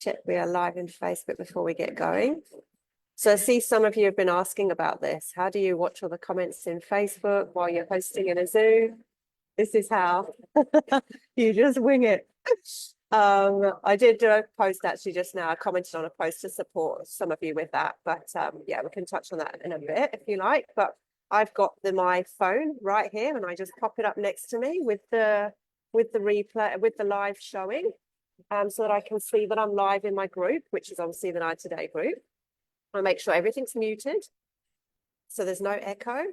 Check we are live in Facebook before we get going. So I see some of you have been asking about this. How do you watch all the comments in Facebook while you're hosting in a Zoom? This is how you just wing it. I did do a post actually just now. I commented on a post to support some of you with that, but yeah, we can touch on that in a bit if you like. But I've got my phone right here, and I just pop it up next to me with the replay, with the live showing, so that I can see that I'm live in my group, which is obviously the Night Today group. I make sure everything's muted, so there's no echo.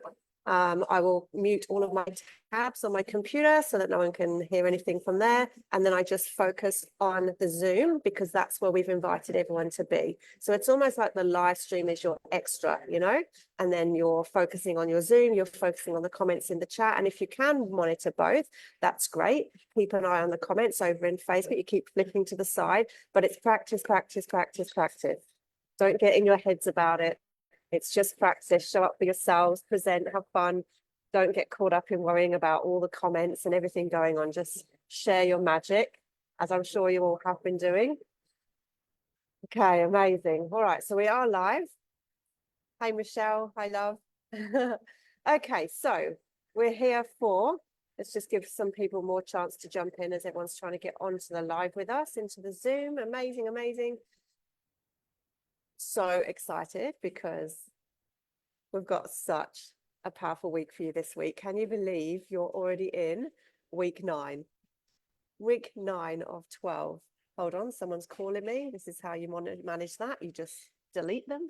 I will mute all of my tabs on my computer so that no one can hear anything from there. And then I just focus on the Zoom because that's where we've invited everyone to be. So it's almost like the live stream is your extra, you know, and then you're focusing on your Zoom, you're focusing on the comments in the chat. And if you can monitor both, that's great. Keep an eye on the comments over in Facebook. You keep flipping to the side, but it's practice, practice, practice, practice. Don't get in your heads about it. It's just practice. Show up for yourselves, present, have fun. Don't get caught up in worrying about all the comments and everything going on. Just share your magic, as I'm sure you all have been doing. Okay, amazing. All right, so we are live. Hi, Michelle. Hi, love. Okay, so we're here for, let's just give some people more chance to jump in as everyone's trying to get onto the live with us, into the Zoom. Amazing, amazing. So excited because we've got such a powerful week for you this week. Can you believe you're already in week 9? Week 9 of 12. Hold on, someone's calling me. This is how you manage that. You just delete them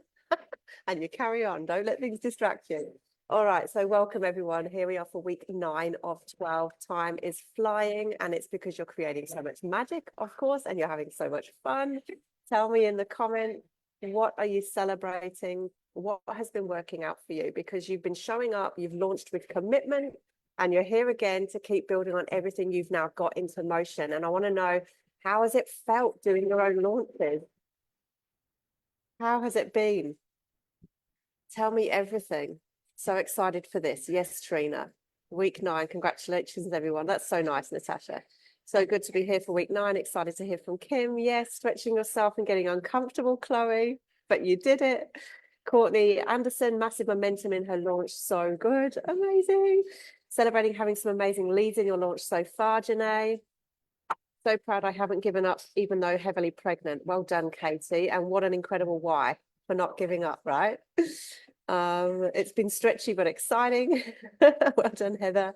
and you carry on. Don't let things distract you. All right, so welcome everyone. Here we are for week 9 of 12. Time is flying, and it's because you're creating so much magic, of course, and you're having so much fun. Tell me in the comment, what are you celebrating? What has been working out for you? Because you've been showing up, you've launched with commitment, and you're here again to keep building on everything you've now got into motion. And I want to know, how has it felt doing your own launches? How has it been? Tell me everything. So excited for this. Yes, Trina. Week 9. Congratulations, everyone. That's so nice, Natasha. So good to be here for week 9. Excited to hear from Kim. Yes, stretching yourself and getting uncomfortable, Chloe, but you did it. Courtney Anderson, massive momentum in her launch. So good. Amazing. Celebrating having some amazing leads in your launch so far, Janae. So proud I haven't given up, even though heavily pregnant. Well done, Katie. And what an incredible why for not giving up, right? It's been stretchy but exciting. Well done, Heather.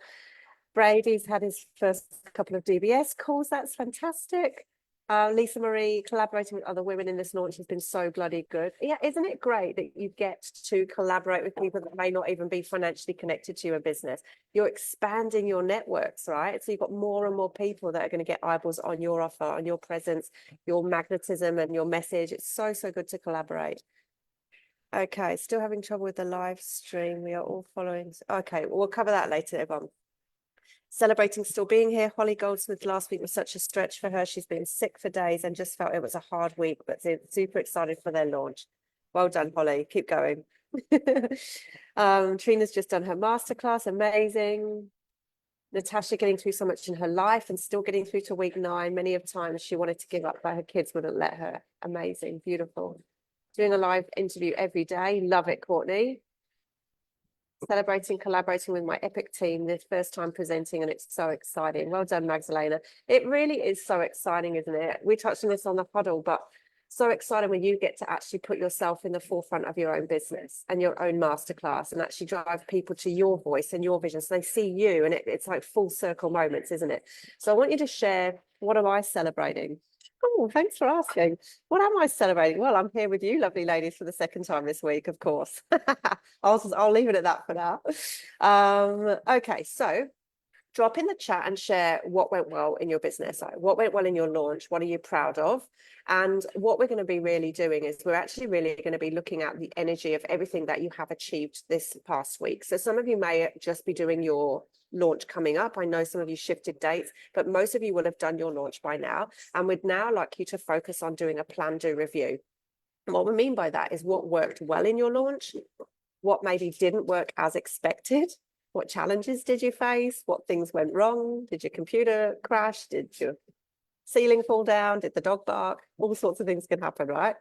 Brady's had his first couple of DBS calls. That's fantastic. Lisa Marie, collaborating with other women in this launch has been so bloody good. Yeah, isn't it great that you get to collaborate with people that may not even be financially connected to your business? You're expanding your networks, right? So you've got more and more people that are going to get eyeballs on your offer, on your presence, your magnetism and your message. It's so, so good to collaborate. Okay, still having trouble with the live stream. We are all following. Okay, we'll cover that later, everyone. Celebrating still being here. Holly Goldsmith last week was such a stretch for her. She's been sick for days and just felt it was a hard week, but super excited for their launch. Well done, Holly. Keep going. Trina's just done her masterclass. Amazing. Natasha getting through so much in her life and still getting through to week 9. Many of times she wanted to give up, but her kids wouldn't let her. Amazing. Beautiful. Doing a live interview every day. Love it, Courtney. Celebrating, collaborating with my epic team, this first time presenting, and it's so exciting. Well done, Magdalena. It really is so exciting, isn't it? We touched on this on the huddle, but so exciting when you get to actually put yourself in the forefront of your own business and your own masterclass and actually drive people to your voice and your vision. So they see you, and it's like full circle moments, isn't it? So I want you to share, what am I celebrating? Oh, thanks for asking. What am I celebrating? Well, I'm here with you, lovely ladies, for the second time this week, of course. I'll leave it at that for now. Okay, so drop in the chat and share what went well in your business. What went well in your launch? What are you proud of? And what we're going to be really doing is we're actually really going to be looking at the energy of everything that you have achieved this past week. So some of you may just be doing your launch coming up. I know some of you shifted dates, but most of you will have done your launch by now. And we'd now like you to focus on doing a plan, do review. And what we mean by that is what worked well in your launch, what maybe didn't work as expected. What challenges did you face? What things went wrong? Did your computer crash? Did your ceiling fall down? Did the dog bark? All sorts of things can happen, right?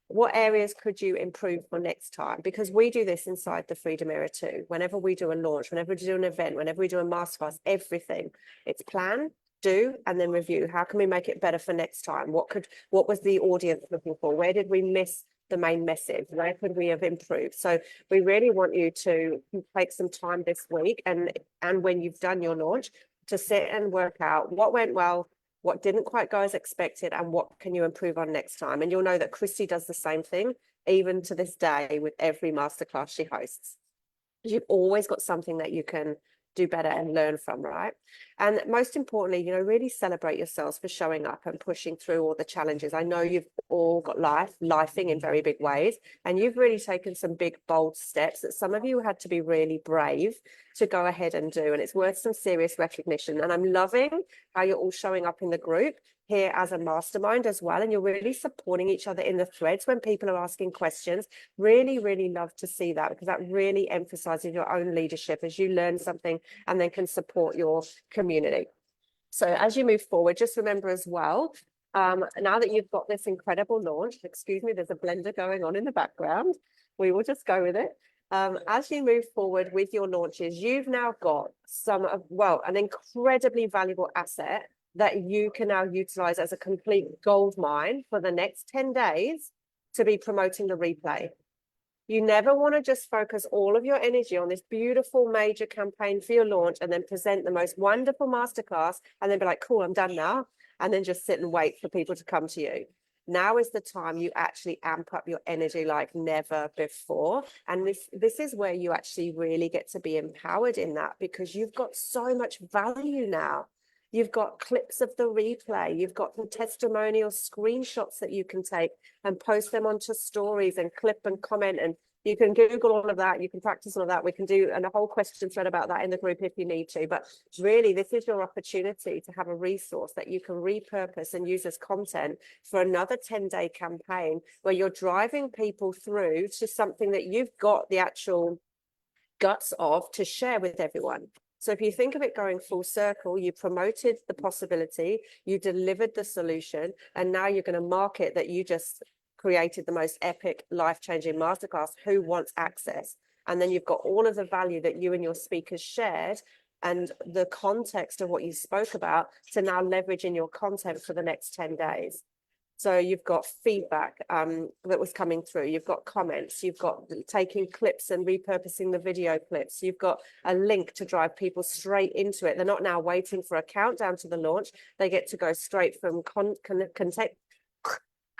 What areas could you improve for next time? Because we do this inside the Freedom Era too. Whenever we do a launch, whenever we do an event, whenever we do a masterclass, everything, it's plan, do, and then review. How can we make it better for next time? What was the audience looking for? Where did we miss the main message? Where could we have improved? So we really want you to take some time this week and when you've done your launch to sit and work out what went well, what didn't quite go as expected, and what can you improve on next time. And you'll know that Christy does the same thing, even to this day, with every masterclass she hosts. You've always got something that you can do better and learn from, right? And most importantly, you know, really celebrate yourselves for showing up and pushing through all the challenges. I know you've all got lifing in very big ways, and you've really taken some big, bold steps that some of you had to be really brave to go ahead and do. And it's worth some serious recognition. And I'm loving how you're all showing up in the group here as a mastermind as well, and you're really supporting each other in the threads when people are asking questions. Really love to see that, because that really emphasizes your own leadership as you learn something and then can support your community. So as you move forward, just remember as well, now that you've got this incredible launch, excuse me, there's a blender going on in the background, we will just go with it. As you move forward with your launches, you've now got an incredibly valuable asset that you can now utilize as a complete gold mine for the next 10 days to be promoting the replay. You never want to just focus all of your energy on this beautiful major campaign for your launch and then present the most wonderful masterclass and then be like, cool, I'm done now. And then just sit and wait for people to come to you. Now is the time you actually amp up your energy like never before. And this is where you actually really get to be empowered in that, because you've got so much value now. You've got clips of the replay. You've got the testimonial screenshots that you can take and post them onto stories and clip and comment. And you can Google all of that. You can practice all of that. We can do a whole question thread about that in the group if you need to. But really, this is your opportunity to have a resource that you can repurpose and use as content for another 10-day campaign where you're driving people through to something that you've got the actual guts of to share with everyone. So if you think of it going full circle, you promoted the possibility, you delivered the solution, and now you're going to market that you just created the most epic, life-changing masterclass. Who wants access? And then you've got all of the value that you and your speakers shared and the context of what you spoke about to now leverage in your content for the next 10 days. So you've got feedback that was coming through. You've got comments. You've got taking clips and repurposing the video clips. You've got a link to drive people straight into it. They're not now waiting for a countdown to the launch. They get to go straight from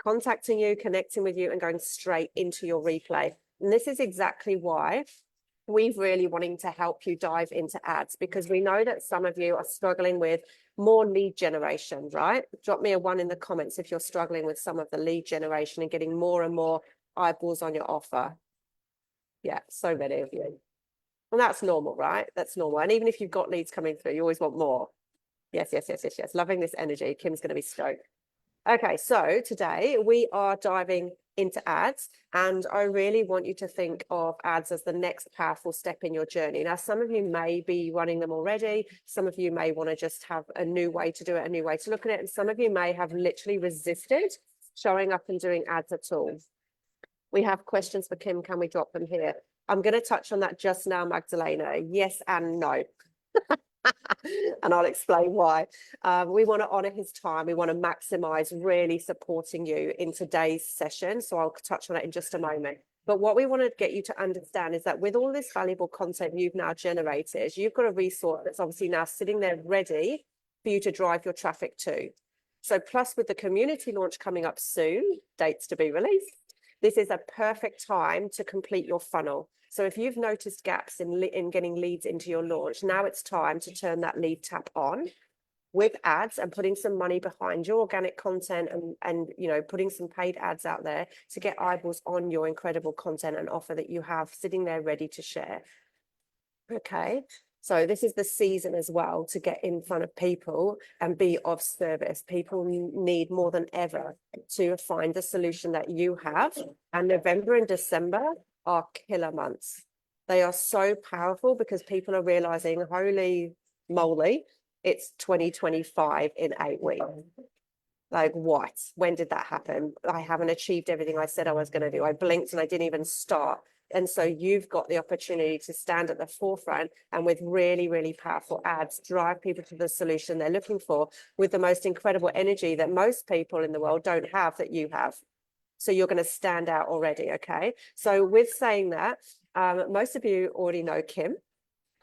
contacting you, connecting with you, and going straight into your replay. And this is exactly why we're really wanting to help you dive into ads, because we know that some of you are struggling with more lead generation, right? Drop me a 1 in the comments if you're struggling with some of the lead generation and getting more and more eyeballs on your offer. Yeah, so many of you. And that's normal, right? That's normal. And even if you've got leads coming through, you always want more. Yes. Loving this energy. Kim's going to be stoked. Okay, so today we are diving into ads, and I really want you to think of ads as the next powerful step in your journey. Now, some of you may be running them already. Some of you may want to just have a new way to do it, a new way to look at it. And some of you may have literally resisted showing up and doing ads at all. We have questions for Kim. Can we drop them here? I'm going to touch on that just now, Magdalena. Yes and no. And I'll explain why. We want to honor his time. We want to maximize really supporting you in today's session. So I'll touch on it in just a moment. But what we want to get you to understand is that with all this valuable content you've now generated, you've got a resource that's obviously now sitting there ready for you to drive your traffic to. So plus with the community launch coming up soon, dates to be released, this is a perfect time to complete your funnel. So if you've noticed gaps in getting leads into your launch, now it's time to turn that lead tap on with ads and putting some money behind your organic content and you know, putting some paid ads out there to get eyeballs on your incredible content and offer that you have sitting there ready to share. Okay. So this is the season as well to get in front of people and be of service. People need more than ever to find the solution that you have. And November and December are killer months. They are so powerful because people are realizing, holy moly, it's 2025 in 8 weeks. Like, what? When did that happen? I haven't achieved everything I said I was going to do. I blinked and I didn't even start. And so you've got the opportunity to stand at the forefront and with really, really powerful ads, drive people to the solution they're looking for with the most incredible energy that most people in the world don't have that you have. So you're going to stand out already. Okay. So with saying that, most of you already know Kim.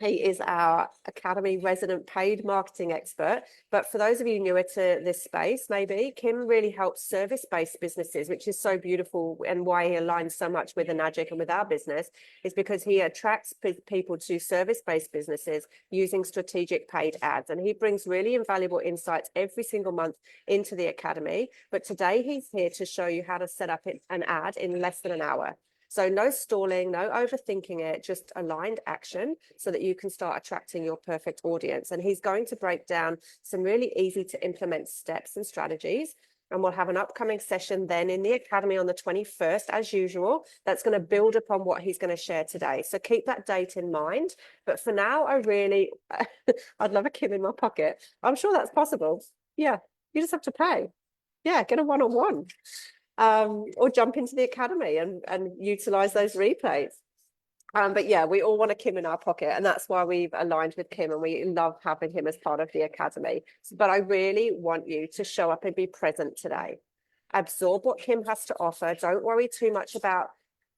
He is our Academy resident paid marketing expert. But for those of you newer to this space, maybe Kim really helps service-based businesses, which is so beautiful, and why he aligns so much with Enagic and with our business is because he attracts people to service-based businesses using strategic paid ads. And he brings really invaluable insights every single month into the Academy. But today he's here to show you how to set up an ad in less than an hour. So no stalling, no overthinking it, just aligned action so that you can start attracting your perfect audience. And he's going to break down some really easy to implement steps and strategies. And we'll have an upcoming session then in the Academy on the 21st, as usual, that's going to build upon what he's going to share today. So keep that date in mind. But for now, I'd love a Kim in my pocket. I'm sure that's possible. Yeah, you just have to pay. Yeah, get a one-on-one. Or jump into the Academy and utilize those replays. But yeah, we all want a Kim in our pocket, and that's why we've aligned with Kim, and we love having him as part of the Academy. But I really want you to show up and be present today. Absorb what Kim has to offer. Don't worry too much about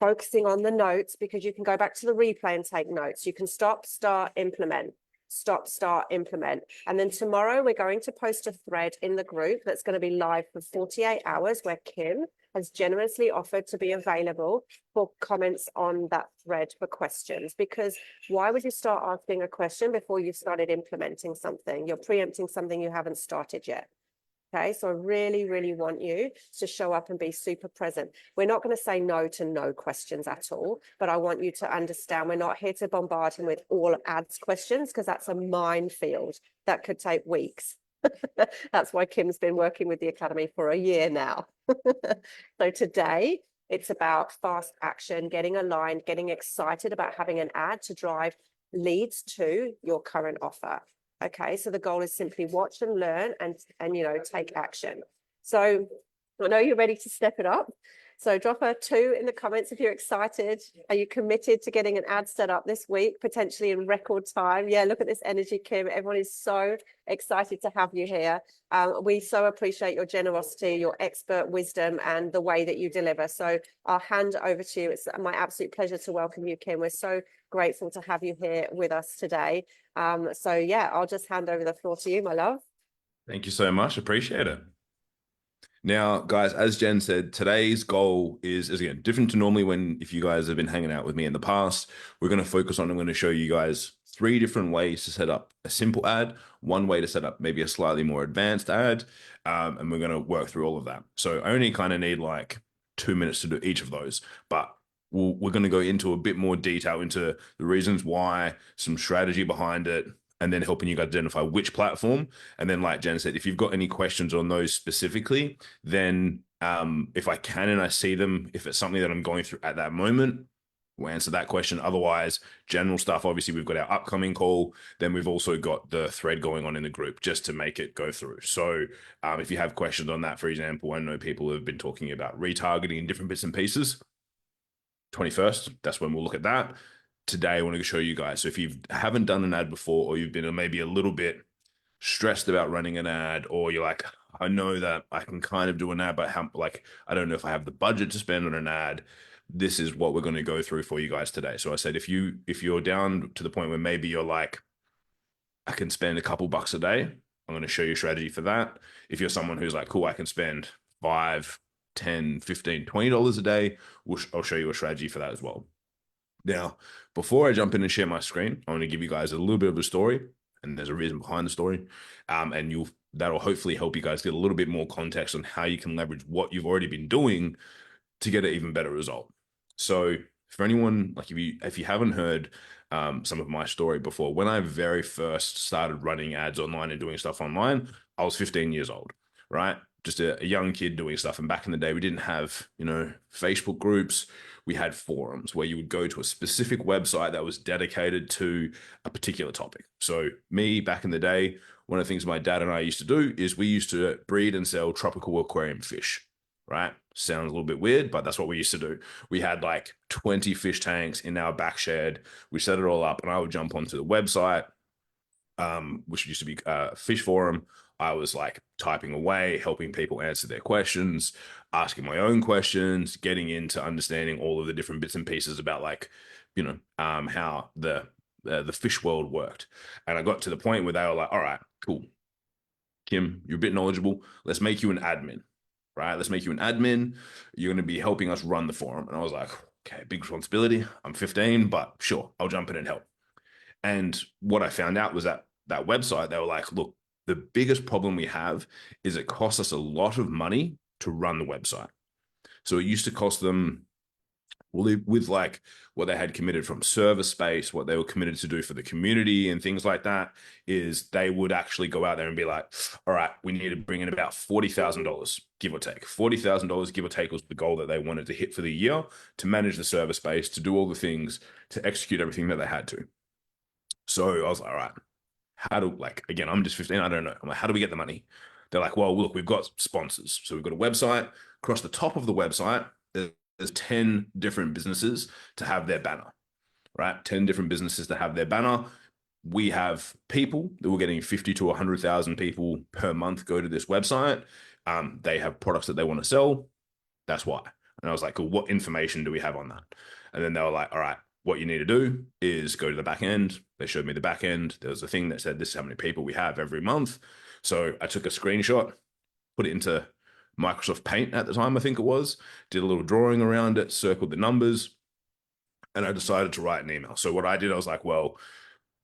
focusing on the notes, because you can go back to the replay and take notes. You can stop, start, implement. Stop, start, implement. And then tomorrow we're going to post a thread in the group that's going to be live for 48 hours where Kim has generously offered to be available for comments on that thread for questions. Because why would you start asking a question before you've started implementing something? You're preempting something you haven't started yet. Okay, so I really, really want you to show up and be super present. We're not going to say no to no questions at all, but I want you to understand we're not here to bombard him with all ads questions, because that's a minefield that could take weeks. That's why Kim's been working with the Academy for a year now. So today it's about fast action, getting aligned, getting excited about having an ad to drive leads to your current offer. Okay, so the goal is simply watch and learn and take action. So I know you're ready to step it up. So drop a 2 in the comments if you're excited. Are you committed to getting an ad set up this week, potentially in record time? Yeah, look at this energy, Kim. Everyone is so excited to have you here. We so appreciate your generosity, your expert wisdom, and the way that you deliver. So I'll hand over to you. It's my absolute pleasure to welcome you, Kim. We're so grateful to have you here with us today. So yeah, I'll just hand over the floor to you, my love. Thank you so much. Appreciate it. Now, guys, as Jen said, today's goal is again different to normally if you guys have been hanging out with me in the past. We're going to focus on, I'm going to show you guys 3 different ways to set up a simple ad, 1 way to set up maybe a slightly more advanced ad, and we're going to work through all of that. So I only kind of need like 2 minutes to do each of those, but we're going to go into a bit more detail into the reasons why, some strategy behind it, and then helping you guys identify which platform. And then, like Jen said, if you've got any questions on those specifically, then if I can and I see them, if it's something that I'm going through at that moment, we'll answer that question. Otherwise, general stuff, obviously, we've got our upcoming call. Then we've also got the thread going on in the group just to make it go through. So if you have questions on that, for example, I know people have been talking about retargeting in different bits and pieces. 21st, that's when we'll look at that. Today, I want to show you guys. So if you haven't done an ad before, or you've been maybe a little bit stressed about running an ad, or you're like, I know that I can kind of do an ad, but I don't know if I have the budget to spend on an ad. This is what we're going to go through for you guys today. So I said, if you're down to the point where maybe you're like, I can spend a couple bucks a day, I'm going to show you a strategy for that. If you're someone who's like, cool, I can spend $5, $10, $15, $20 a day, I'll show you a strategy for that as well. Now, before I jump in and share my screen, I want to give you guys a little bit of a story, and there's a reason behind the story. And that'll hopefully help you guys get a little bit more context on how you can leverage what you've already been doing to get an even better result. So for anyone, like if you haven't heard some of my story before, when I very first started running ads online and doing stuff online, I was 15 years old, right? Just a young kid doing stuff. And back in the day, we didn't have, Facebook groups. We had forums where you would go to a specific website that was dedicated to a particular topic. So me back in the day, one of the things my dad and I used to do is we used to breed and sell tropical aquarium fish, right? Sounds a little bit weird, but that's what we used to do. We had like 20 fish tanks in our back shed. We set it all up, and I would jump onto the website, which used to be Fish Forum. I was like typing away, helping people answer their questions, asking my own questions, getting into understanding all of the different bits and pieces about like, how the fish world worked. And I got to the point where they were like, all right, cool. Kim, you're a bit knowledgeable. Let's make you an admin, right? Let's make you an admin. You're going to be helping us run the forum. And I was like, okay, big responsibility. I'm 15, but sure, I'll jump in and help. And what I found out was that website, they were like, look, the biggest problem we have is it costs us a lot of money to run the website. So it used to cost them, well, with like what they had committed from server space, what they were committed to do for the community and things like that, is they would actually go out there and be like, all right, we need to bring in about $40,000, give or take. $40,000, give or take, was the goal that they wanted to hit for the year to manage the server space, to do all the things, to execute everything that they had to. So I was like, all right, how do, like, again, I'm just 15, I don't know. I'm like, how do we get the money? They're like, well, look, we've got sponsors. So we've got a website. Across the top of the website, there's 10 different businesses to have their banner, right? 10 different businesses to have their banner. We have people that we're getting 50 to 100,000 people per month go to this website. They have products that they want to sell. That's why. And I was like, cool, what information do we have on that? And then they were like, all right, what you need to do is go to the back end. They showed me the back end. There was a thing that said, this is how many people we have every month. So I took a screenshot, put it into Microsoft Paint at the time, I think it was, did a little drawing around it, circled the numbers, and I decided to write an email. So what I did, I was like, well,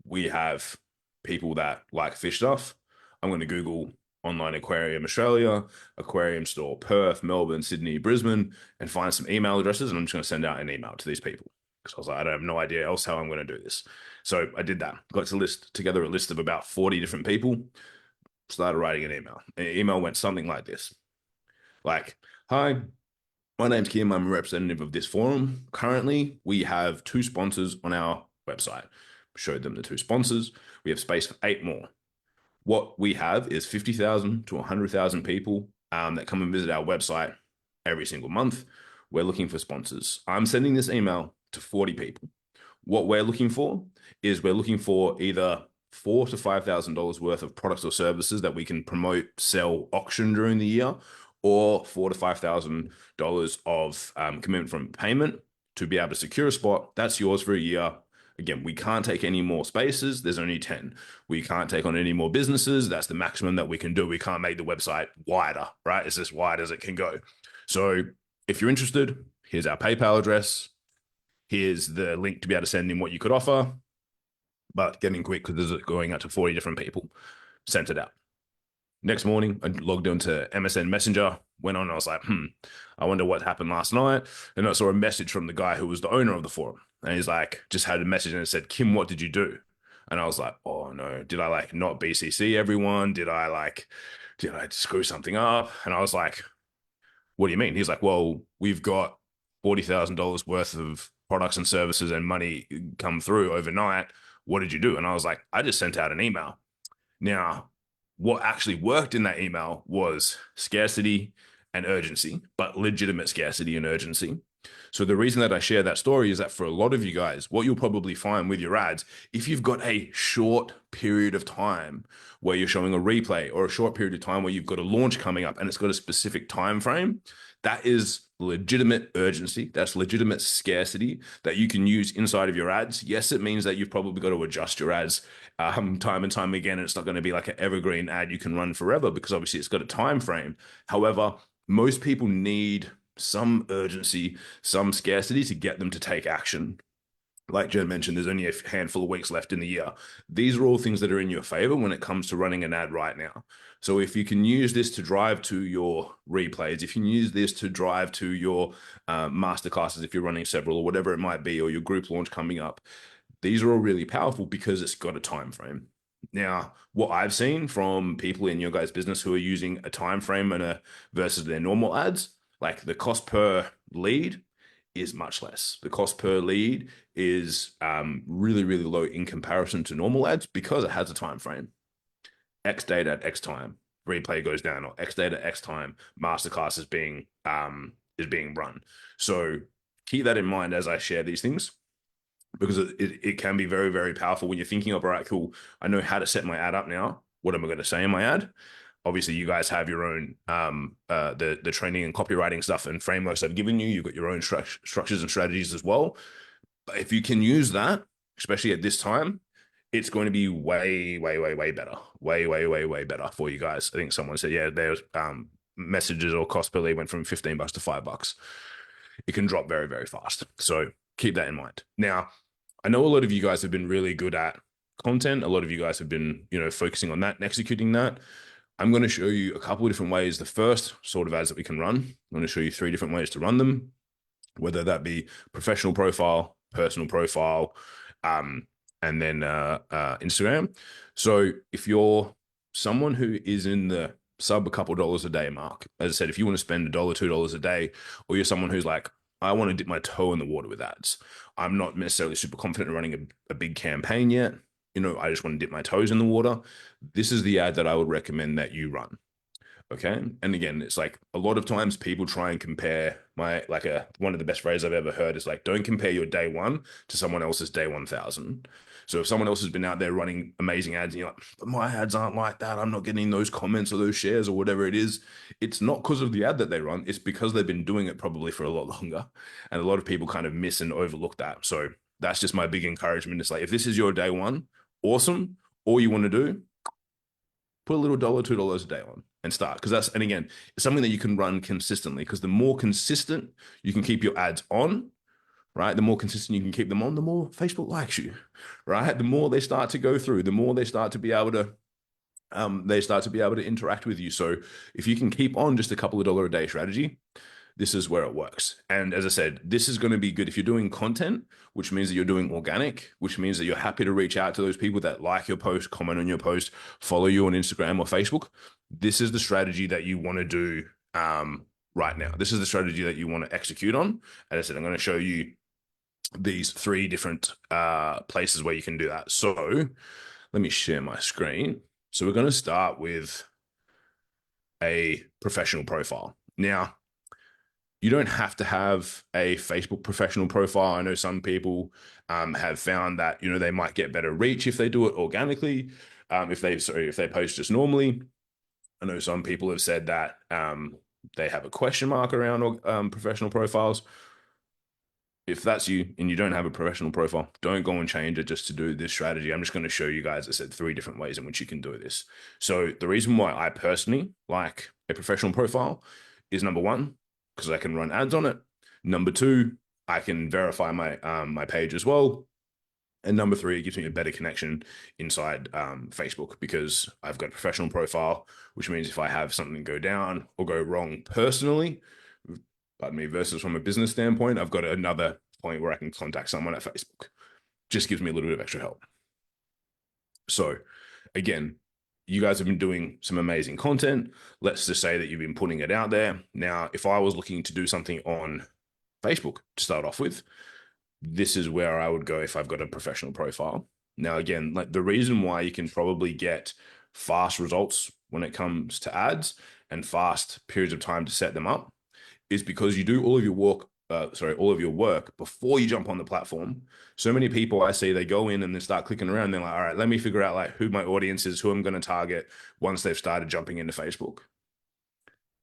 we have people that like fish stuff. I'm going to Google online aquarium Australia, aquarium store Perth, Melbourne, Sydney, Brisbane, and find some email addresses, and I'm just going to send out an email to these people. Because I was like, I have no idea else how I'm going to do this. So I did that. Got to list together a list of about 40 different people, started writing an email. And the email went something like this. Like, hi, my name's Kim. I'm a representative of this forum. Currently, we have 2 sponsors on our website. Showed them the 2 sponsors. We have space for 8 more. What we have is 50,000 to 100,000 people that come and visit our website every single month. We're looking for sponsors. I'm sending this email to 40 people. What we're looking for is we're looking for either $4,000 to $5,000 worth of products or services that we can promote, sell, auction during the year, or $4,000 to $5,000 of commitment from payment to be able to secure a spot. That's yours for a year. Again, we can't take any more spaces. There's only 10. We can't take on any more businesses. That's the maximum that we can do. We can't make the website wider, right? It's as wide as it can go. So if you're interested, here's our PayPal address. Here's the link to be able to send in what you could offer. But getting quick because this is going out to 40 different people. Sent it out. Next morning, I logged into MSN Messenger, went on, and I was like, I wonder what happened last night. And I saw a message from the guy who was the owner of the forum. And he's like, just had a message and it said, Kim, what did you do? And I was like, oh no, did I like not BCC everyone? Did I screw something up? And I was like, what do you mean? He's like, well, we've got $40,000 worth of products and services and money come through overnight. What did you do? And I was like, I just sent out an email. Now, what actually worked in that email was scarcity and urgency, but legitimate scarcity and urgency. So the reason that I share that story is that for a lot of you guys, what you'll probably find with your ads, if you've got a short period of time where you're showing a replay, or a short period of time where you've got a launch coming up and it's got a specific time frame, that is legitimate urgency. That's legitimate scarcity that you can use inside of your ads. Yes, it means that you've probably got to adjust your ads time and time again. And it's not going to be like an evergreen ad you can run forever, because obviously it's got a time frame. However, most people need some urgency, some scarcity to get them to take action. Like Jen mentioned, there's only a handful of weeks left in the year. These are all things that are in your favor when it comes to running an ad right now. So if you can use this to drive to your replays, if you can use this to drive to your masterclasses, if you're running several or whatever it might be, or your group launch coming up, these are all really powerful because it's got a time frame. Now, what I've seen from people in your guys' business who are using a time frame and versus their normal ads, like the cost per lead is much less. The cost per lead is really, really low in comparison to normal ads because it has a time frame. X date at X time, replay goes down, or X date at X time, masterclass is being run. So keep that in mind as I share these things, because it can be very, very powerful when you're thinking of, all right, cool, I know how to set my ad up now. What am I going to say in my ad? Obviously, you guys have your own the training and copywriting stuff and frameworks I've given you. You've got your own structures and strategies as well. But if you can use that, especially at this time, it's going to be way, way, way, way better. Way, way, way, way better for you guys. I think someone said, yeah, there's messages or cost per lead went from $15 to $5. It can drop very, very fast. So keep that in mind. Now, I know a lot of you guys have been really good at content. A lot of you guys have been, focusing on that and executing that. I'm going to show you a couple of different ways. The first sort of ads that we can run. I'm going to show you 3 different ways to run them, whether that be professional profile, personal profile, and then Instagram. So if you're someone who is in the sub a couple dollars a day mark, as I said, if you want to spend $1, $2 a day, or you're someone who's like, I want to dip my toe in the water with ads. I'm not necessarily super confident in running a big campaign yet. I just want to dip my toes in the water. This is the ad that I would recommend that you run. Okay. And again, it's like a lot of times people try and compare one of the best phrases I've ever heard is like, don't compare your day 1 to someone else's day 1,000. So if someone else has been out there running amazing ads and you're like, but my ads aren't like that, I'm not getting those comments or those shares or whatever it is, it's not because of the ad that they run. It's because they've been doing it probably for a lot longer. And a lot of people kind of miss and overlook that. So that's just my big encouragement. It's like, if this is your day 1, awesome. All you want to do, put a little $1, $2 a day on and start. And again, it's something that you can run consistently, because the more consistent you can keep your ads on, right? The more consistent you can keep them on, the more Facebook likes you, right? The more they start to go through, the more they start to be able to interact with you. So if you can keep on just a couple of $1 a day strategy, this is where it works. And as I said, this is going to be good if you're doing content, which means that you're doing organic, which means that you're happy to reach out to those people that like your post, comment on your post, follow you on Instagram or Facebook. This is the strategy that you want to do right now. This is the strategy that you want to execute on. As I said, I'm going to show you these 3 different places where you can do that. So let me share my screen. So we're going to start with a professional profile. Now, you don't have to have a Facebook professional profile. I know some people have found that, they might get better reach if they do it organically, if they post just normally. I know some people have said that they have a question mark around professional profiles. If that's you and you don't have a professional profile, don't go and change it just to do this strategy. I'm just going to show you guys, I said, 3 different ways in which you can do this. So the reason why I personally like a professional profile is, number 1, because I can run ads on it. Number 2, I can verify my my page as well. And number 3, it gives me a better connection inside Facebook, because I've got a professional profile, which means if I have something go down or go wrong personally, pardon me, versus from a business standpoint, I've got another point where I can contact someone at Facebook. Just gives me a little bit of extra help. So again, you guys have been doing some amazing content. Let's just say that you've been putting it out there. Now, if I was looking to do something on Facebook to start off with, this is where I would go if I've got a professional profile. Now, again, like the reason why you can probably get fast results when it comes to ads and fast periods of time to set them up is because you do all of your work before you jump on the platform. So many people I see, they go in and they start clicking around. They're like, all right, let me figure out like who my audience is, who I'm going to target once they've started jumping into Facebook.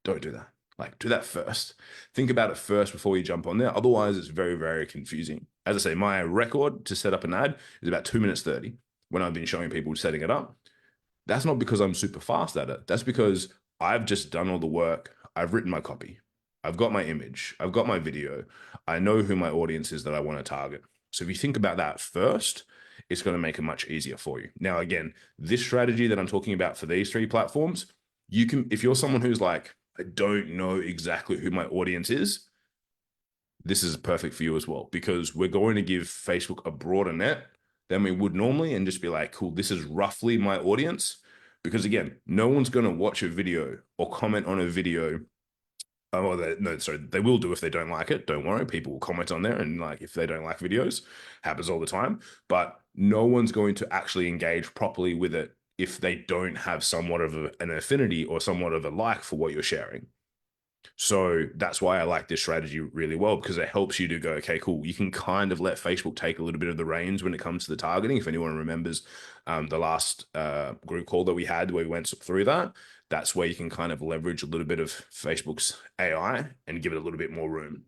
Don't do that. Like, do that first. Think about it first before you jump on there. Otherwise, it's very, very confusing. As I say, my record to set up an ad is about 2 minutes 30 when I've been showing people setting it up. That's not because I'm super fast at it. That's because I've just done all the work. I've written my copy. I've got my image. I've got my video. I know who my audience is that I want to target. So if you think about that first, it's going to make it much easier for you. Now, again, this strategy that I'm talking about for these 3 platforms, you can, if you're someone who's like, I don't know exactly who my audience is, this is perfect for you as well, because we're going to give Facebook a broader net than we would normally and just be like, cool, this is roughly my audience. Because again, no one's going to watch a video or comment on a video. Oh, they will do if they don't like it. Don't worry. People will comment on there. And like, if they don't like videos, happens all the time, but no one's going to actually engage properly with it if they don't have somewhat of an affinity or somewhat of a like for what you're sharing. So that's why I like this strategy really well, because it helps you to go, okay, cool. You can kind of let Facebook take a little bit of the reins when it comes to the targeting. If anyone remembers the last group call that we had where we went through that, that's where you can kind of leverage a little bit of Facebook's AI and give it a little bit more room.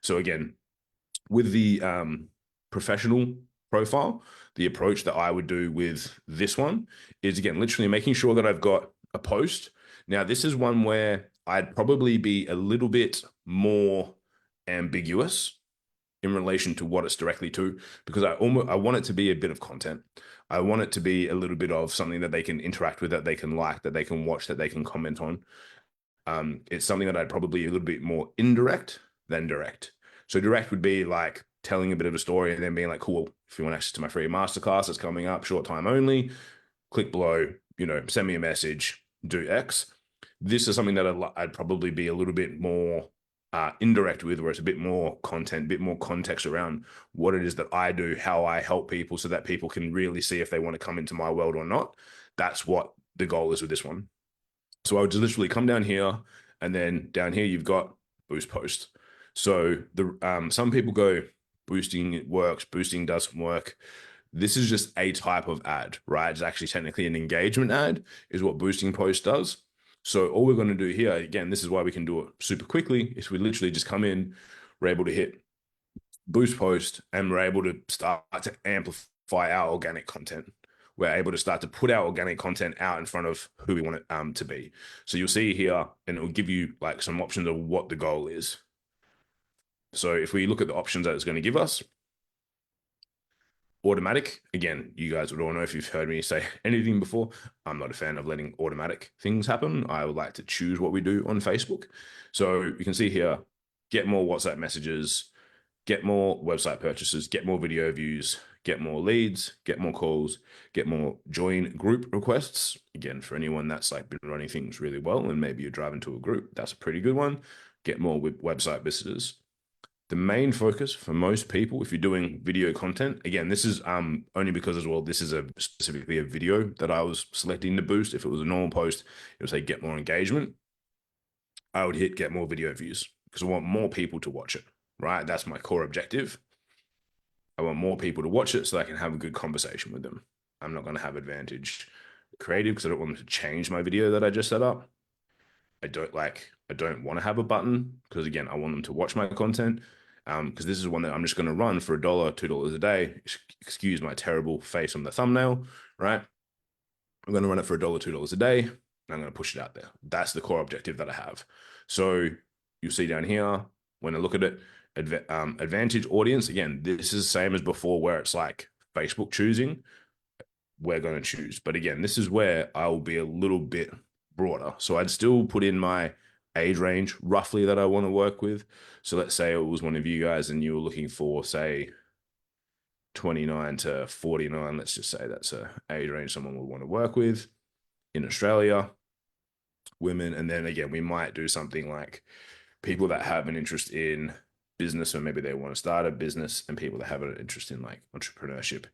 So again, with the professional profile, the approach that I would do with this one is, again, literally making sure that I've got a post. Now, this is one where I'd probably be a little bit more ambiguous in relation to what it's directly to, because I want it to be a bit of content. I want it to be a little bit of something that they can interact with, that they can like, that they can watch, that they can comment on. It's something that I'd probably a little bit more indirect than direct. So direct would be like telling a bit of a story and then being like, cool, if you want access to my free masterclass that's coming up, short time only, click below, send me a message, do X. This is something that I'd probably be a little bit more indirect with, where it's a bit more content, a bit more context around what it is that I do, how I help people, so that people can really see if they want to come into my world or not. That's what the goal is with this one. So I would just literally come down here, and then down here you've got boost post. So some people go, boosting works, boosting doesn't work. This is just a type of ad, right? It's actually technically an engagement ad, is what boosting post does. So all we're going to do here, again, this is why we can do it super quickly, is we literally just come in, we're able to hit boost post, and we're able to start to amplify our organic content. We're able to start to put our organic content out in front of who we want it to be. So you'll see here, and it will give you like some options of what the goal is. So if we look at the options that it's going to give us, automatic, again, you guys would all know if you've heard me say anything before, I'm not a fan of letting automatic things happen. I would like to choose what we do on Facebook. So you can see here, get more WhatsApp messages, get more website purchases, get more video views, get more leads, get more calls, get more join group requests. Again, for anyone that's like been running things really well and maybe you're driving to a group, that's a pretty good one. Get more website visitors. The main focus for most people, if you're doing video content, again, this is only because as well, this is specifically a video that I was selecting to boost. If it was a normal post, it would say get more engagement. I would hit get more video views because I want more people to watch it, right? That's my core objective. I want more people to watch it so I can have a good conversation with them. I'm not going to have Advantage Creative because I don't want them to change my video that I just set up. I don't want to have a button because, again, I want them to watch my content. Because this is one that I'm just going to run for $1, $2 a day. Excuse my terrible face on the thumbnail, right? I'm going to run it for $1, $2 a day, and I'm going to push it out there. That's the core objective that I have. So you'll see down here, when I look at it, Advantage audience, again, this is the same as before where it's like Facebook choosing, we're going to choose. But again, this is where I will be a little bit broader. So I'd still put in my age range roughly that I want to work with. So let's say it was one of you guys and you were looking for, say, 29 to 49. Let's just say that's a age range someone would want to work with in Australia, women. And then again, we might do something like people that have an interest in business, or maybe they want to start a business, and people that have an interest in like entrepreneurship,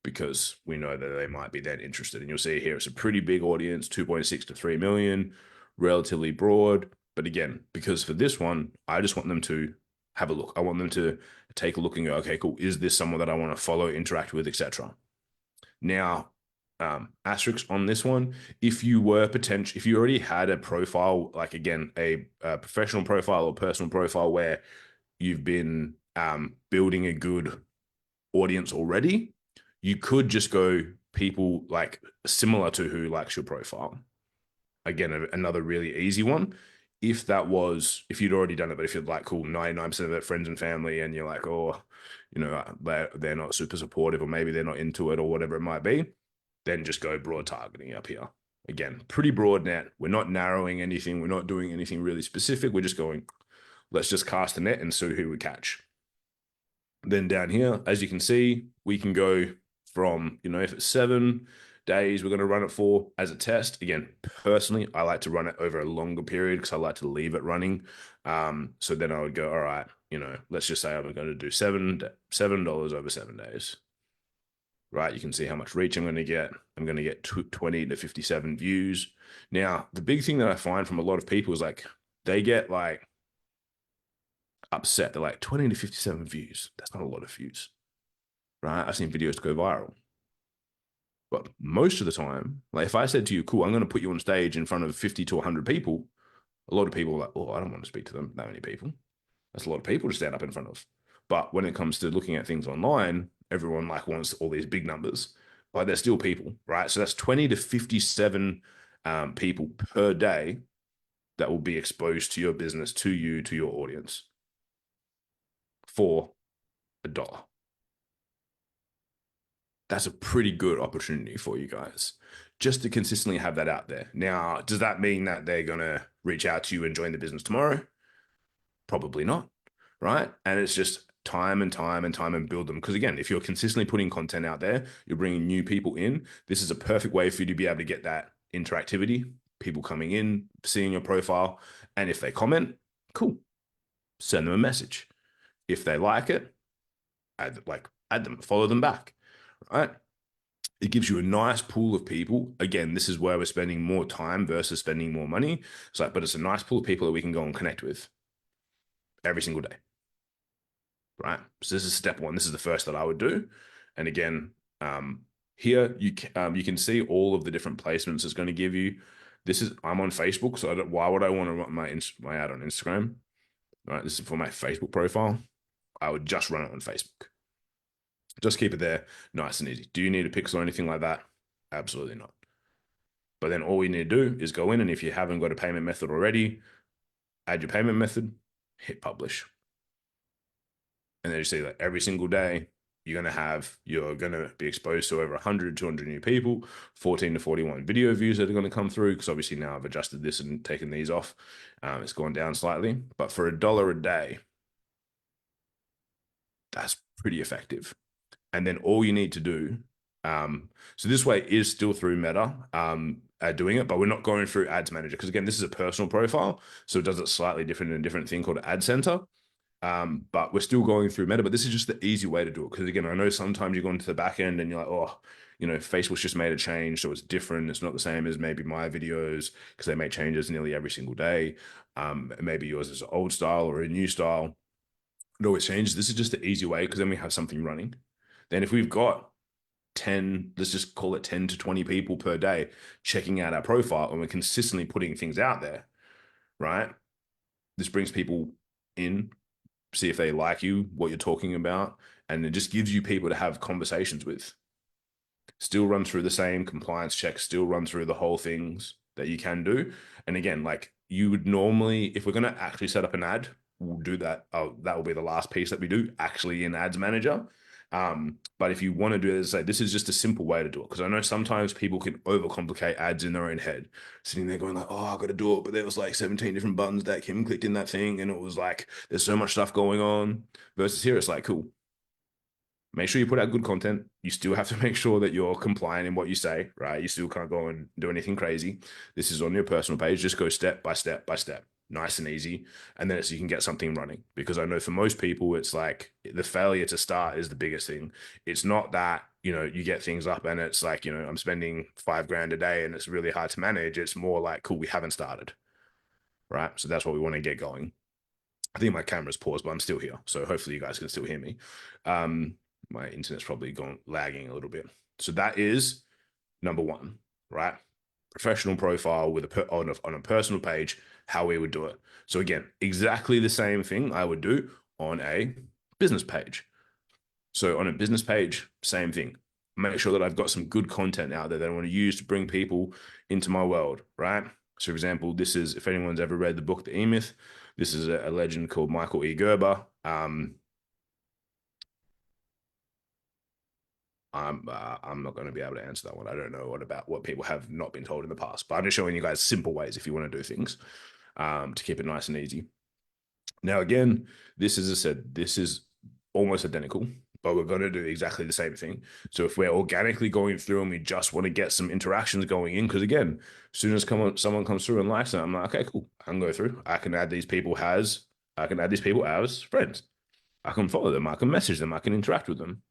because we know that they might be then interested. And you'll see here, it's a pretty big audience, 2.6 to 3 million, relatively broad. But again, because for this one, I just want them to have a look. I want them to take a look and go, okay, cool. Is this someone that I want to follow, interact with, etc.? Now, asterisks on this one, if you already had a profile, like again, a professional profile or personal profile where you've been building a good audience already, you could just go people like similar to who likes your profile. Again, another really easy one. If you'd already done it, but if you're like, cool, 99% of their friends and family, and you're like, oh, they're not super supportive, or maybe they're not into it, or whatever it might be, then just go broad targeting up here. Again, pretty broad net. We're not narrowing anything. We're not doing anything really specific. We're just going, let's just cast a net and see who we catch. Then down here, as you can see, we can go from, if it's 7 days, we're going to run it for as a test. Again, personally, I like to run it over a longer period because I like to leave it running. So then I would go, all right, let's just say I'm going to do $7 over 7 days. right? You can see how much reach I'm going to get. I'm going to get 20 to 57 views. Now, the big thing that I find from a lot of people is like, they get like upset. They're like 20 to 57 views. That's not a lot of views, right? I've seen videos go viral. But most of the time, like if I said to you, cool, I'm going to put you on stage in front of 50 to 100 people, a lot of people are like, oh, I don't want to speak to them, that many people. That's a lot of people to stand up in front of. But when it comes to looking at things online, everyone like wants all these big numbers, but they're still people, right? So that's 20 to 57 people per day that will be exposed to your business, to you, to your audience for $1. That's a pretty good opportunity for you guys just to consistently have that out there. Now, does that mean that they're going to reach out to you and join the business tomorrow? Probably not, right? And it's just time and time and time and build them. Because again, if you're consistently putting content out there, you're bringing new people in. This is a perfect way for you to be able to get that interactivity, people coming in, seeing your profile. And if they comment, cool, send them a message. If they like it, add them, follow them back, right? It gives you a nice pool of people. Again, this is where we're spending more time versus spending more money. It's like, but it's a nice pool of people that we can go and connect with every single day, right? So this is step one. This is the first that I would do. And again, here you can see all of the different placements it's going to give you. This is, I'm on Facebook, so why would I want to run my ad on Instagram? Right, this is for my Facebook profile. I would just run it on Facebook. Just keep it there, nice and easy. Do you need a pixel or anything like that? Absolutely not. But then all you need to do is go in, and if you haven't got a payment method already, add your payment method, hit publish. And then you see that every single day, you're going to be exposed to over 100, 200 new people, 14 to 41 video views that are going to come through. Because obviously now I've adjusted this and taken these off. It's gone down slightly, but for $1 a day, that's pretty effective. And then all you need to do, so this way is still through Meta doing it, but we're not going through Ads Manager because again, this is a personal profile, so it does it slightly different in a different thing called Ad Center. But we're still going through Meta, but this is just the easy way to do it. Because again, I know sometimes you go into the back end and you're like, oh, Facebook's just made a change, so it's different. It's not the same as maybe my videos because they make changes nearly every single day. Maybe yours is an old style or a new style. It always changes. This is just the easy way because then we have something running. Then if we've got 10, let's just call it 10 to 20 people per day checking out our profile and we're consistently putting things out there, right? This brings people in, see if they like you, what you're talking about, and it just gives you people to have conversations with. Still run through the same compliance checks, still run through the whole things that you can do. And again, like you would normally, if we're going to actually set up an ad, we'll do that. That will be the last piece that we do actually in Ads Manager. But if you want to do it, say this is just a simple way to do it. Because I know sometimes people can overcomplicate ads in their own head, sitting there going like, oh, I got to do it. But there was like 17 different buttons that Kim clicked in that thing. And it was like, there's so much stuff going on versus here. It's like, cool. Make sure you put out good content. You still have to make sure that you're compliant in what you say, right? You still can't go and do anything crazy. This is on your personal page. Just go step by step by step, nice and easy. And then so you can get something running. Because I know for most people, it's like the failure to start is the biggest thing. It's not that, you get things up and it's like, I'm spending $5,000 a day and it's really hard to manage. It's more like, cool, we haven't started, right? So that's what we want to get going. I think my camera's paused, but I'm still here. So hopefully you guys can still hear me. My internet's probably gone lagging a little bit. So that is number one, right? Professional profile with on a personal page, how we would do it. So again, exactly the same thing I would do on a business page. So on a business page, same thing. Make sure that I've got some good content out there that I want to use to bring people into my world, right? So for example, this is, if anyone's ever read the book, The E-Myth, this is a legend called Michael E. Gerber. I'm not going to be able to answer that one. I don't know what people have not been told in the past, but I'm just showing you guys simple ways if you want to do things to keep it nice and easy. Now, again, this, as I said, this is almost identical, but we're going to do exactly the same thing. So if we're organically going through and we just want to get some interactions going in, because again, as soon as someone comes through and likes it, I'm like, okay, cool. I can go through. I can add these people as friends. I can follow them. I can message them. I can interact with them.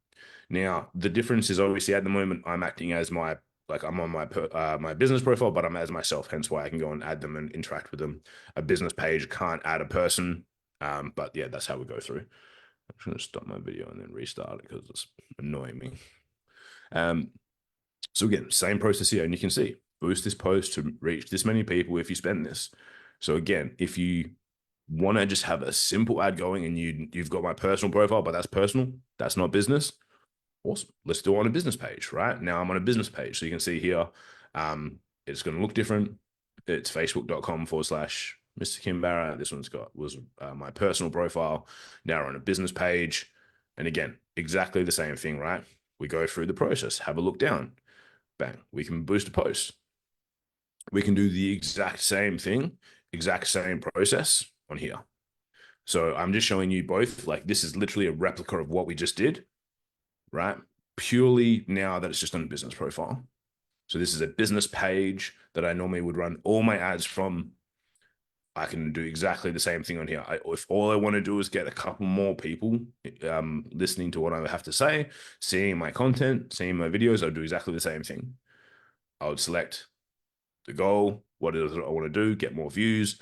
Now, the difference is obviously at the moment I'm acting as I'm on my business profile, but I'm as myself, hence why I can go and add them and interact with them. A business page can't add a person. But yeah, that's how we go through. I'm just going to stop my video and then restart it because it's annoying me. So again, same process here, and you can see boost this post to reach this many people if you spend this. So again, if you want to just have a simple ad going and you've got my personal profile, but that's personal, that's not business. Awesome. Let's do it on a business page, right? Now I'm on a business page. So you can see here, it's going to look different. It's facebook.com/Mr. Kim Barrett. This was my personal profile. Now we're on a business page. And again, exactly the same thing, right? We go through the process, have a look down, bang, we can boost a post. We can do the exact same thing, exact same process on here. So I'm just showing you both, like this is literally a replica of what we just did, right? Purely now that it's just on a business profile. So this is a business page that I normally would run all my ads from. I can do exactly the same thing on here. If all I want to do is get a couple more people listening to what I have to say, seeing my content, seeing my videos, I'll do exactly the same thing. I would select the goal, what it is I want to do, get more views.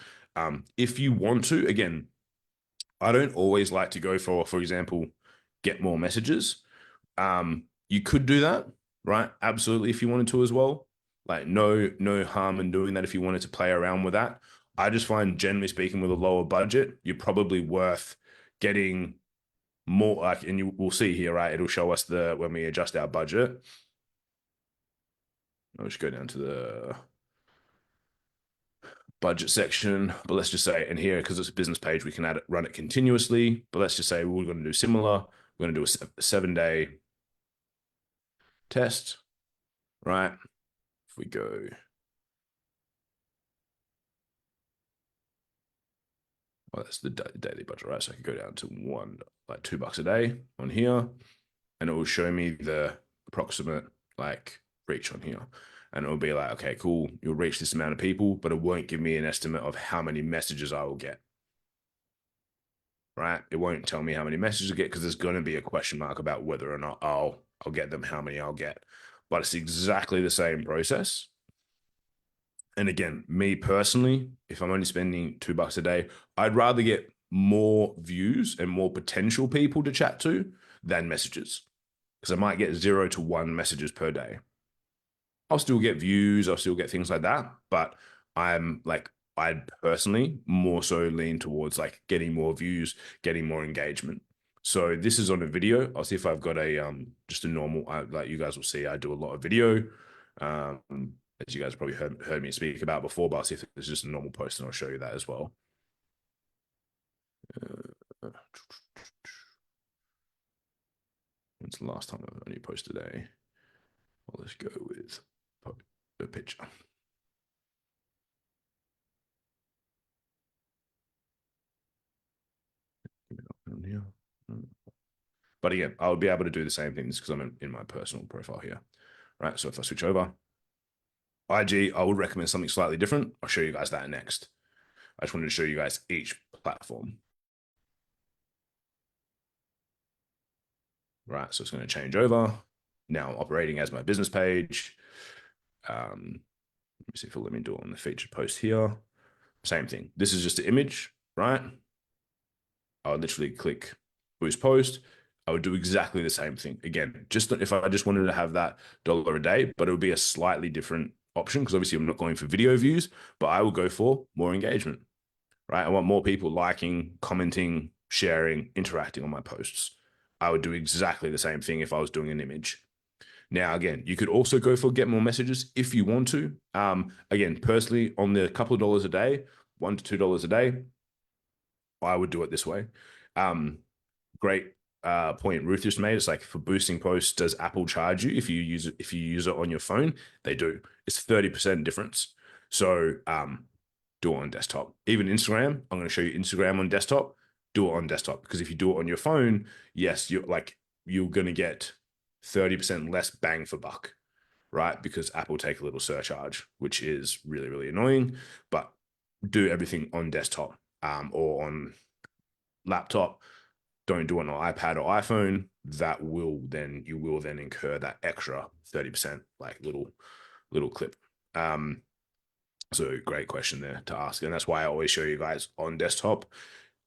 If you want to, again, I don't always like to go for example, get more messages. You could do that, right? Absolutely, if you wanted to as well. Like no harm in doing that if you wanted to play around with that. I just find, generally speaking, with a lower budget, you're probably worth getting more. Like, and you will see here, right? It'll show us when we adjust our budget. I'll just go down to the budget section, but let's just say in here, because it's a business page, we can run it continuously. But let's just say we're going to do similar. We're going to do a 7-day test, right? If we go, well, that's the daily budget, right? So I can go down to like $2 a day on here, and it will show me the approximate like reach on here. And it will be like, okay, cool, you'll reach this amount of people, but it won't give me an estimate of how many messages I will get. Right? It won't tell me how many messages I get because there's going to be a question mark about whether or not I'll get them, how many I'll get. But it's exactly the same process. And again, me personally, if I'm only spending $2 a day, I'd rather get more views and more potential people to chat to than messages, because I might get 0 to 1 messages per day. I'll still get views, I'll still get things like that, but I'd personally more so lean towards like getting more views, getting more engagement. So this is on a video. I'll see if I've got a just a normal, like you guys will see, I do a lot of video, as you guys probably heard me speak about before, but I'll see if it's just a normal post and I'll show you that as well. When's the last time I've only posted a? Well, let's go with the picture. But again, I'll be able to do the same things because I'm in my personal profile here, right? So if I switch over, IG, I would recommend something slightly different. I'll show you guys that next. I just wanted to show you guys each platform. Right, so it's going to change over. Now I'm operating as my business page. Let me see if it'll let me do it on the featured post here. Same thing. This is just an image, right? I'll literally click boost post. I would do exactly the same thing. Again, just if I just wanted to have that $1 a day, but it would be a slightly different option because obviously I'm not going for video views, but I will go for more engagement, right? I want more people liking, commenting, sharing, interacting on my posts. I would do exactly the same thing if I was doing an image. Now, again, you could also go for get more messages if you want to. Again, personally, on the couple of dollars a day, $1 to $2 a day, I would do it this way. Great point Ruth just made. It's like, for boosting posts, does Apple charge you if you use it on your phone? They do. It's 30% difference. So do it on desktop. Even Instagram, I'm going to show you Instagram on desktop. Do it on desktop, because if you do it on your phone, yes, you're going to get 30% less bang for buck, right? Because Apple take a little surcharge, which is really, really annoying. But do everything on desktop or on laptop. don't do it on an iPad or iPhone, you will then incur that extra 30% like little clip. So great question there to ask. And that's why I always show you guys on desktop.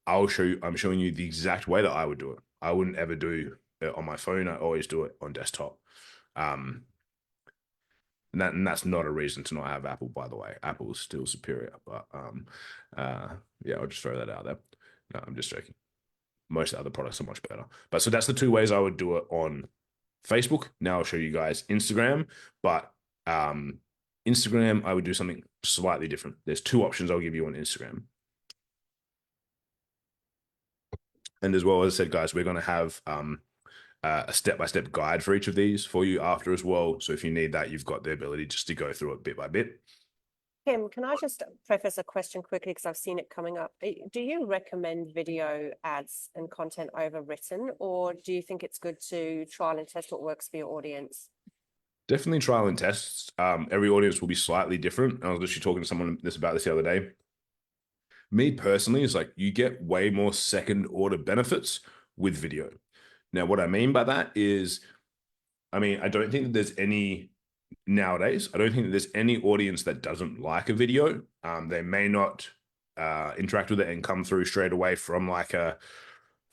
I'm showing you the exact way that I would do it. I wouldn't ever do it on my phone. I always do it on desktop. And that's not a reason to not have Apple, by the way. Apple is still superior, but yeah, I'll just throw that out there. No, I'm just joking. Most other products are much better. But so that's the two ways I would do it on Facebook. Now I'll show you guys Instagram, but Instagram, I would do something slightly different. There's two options I'll give you on Instagram. And as well as I said, guys, we're going to have a step-by-step guide for each of these for you after as well. So if you need that, you've got the ability just to go through it bit by bit. Kim, can I just preface a question quickly because I've seen it coming up. Do you recommend video ads and content over written, or do you think it's good to trial and test what works for your audience? Definitely trial and tests. Every audience will be slightly different. I was literally talking to someone about this the other day. Me personally is like you get way more second order benefits with video. Now, what I mean by that is, I don't think that there's any nowadays. I don't think that there's any audience that doesn't like a video. They may not interact with it and come through straight away from like a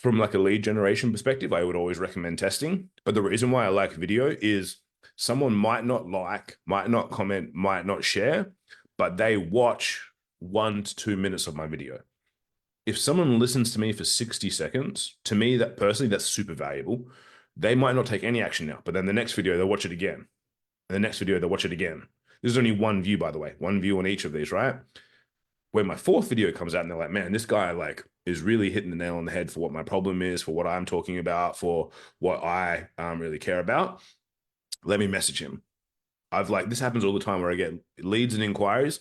lead generation perspective. I would always recommend testing. But the reason why I like video is someone might not like, might not comment, might not share, but they watch 1 to 2 minutes of my video. If someone listens to me for 60 seconds, to me, that personally, that's super valuable. They might not take any action now, but then the next video, they'll watch it again. And the next video, they'll watch it again. There's only one view, by the way, one view on each of these, right? When my fourth video comes out and they're like, man, this guy like is really hitting the nail on the head for what my problem is, for what I'm talking about, for what I really care about. Let me message him. This happens all the time where I get leads and inquiries.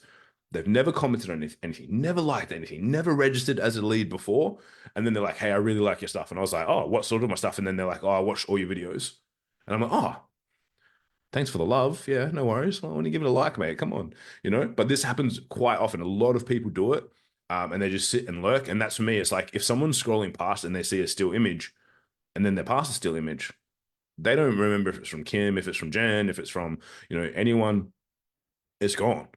They've never commented on anything, never liked anything, never registered as a lead before. And then they're like, hey, I really like your stuff. And I was like, oh, what sort of my stuff? And then they're like, oh, I watched all your videos. And I'm like, oh, thanks for the love. Yeah, no worries. Well, when you give it a like, mate, come on, But this happens quite often. A lot of people do it, and they just sit and lurk. And that's for me. It's like if someone's scrolling past and they see a still image, and then they're past a still image, they don't remember if it's from Kim, if it's from Jen, if it's from anyone. It's gone.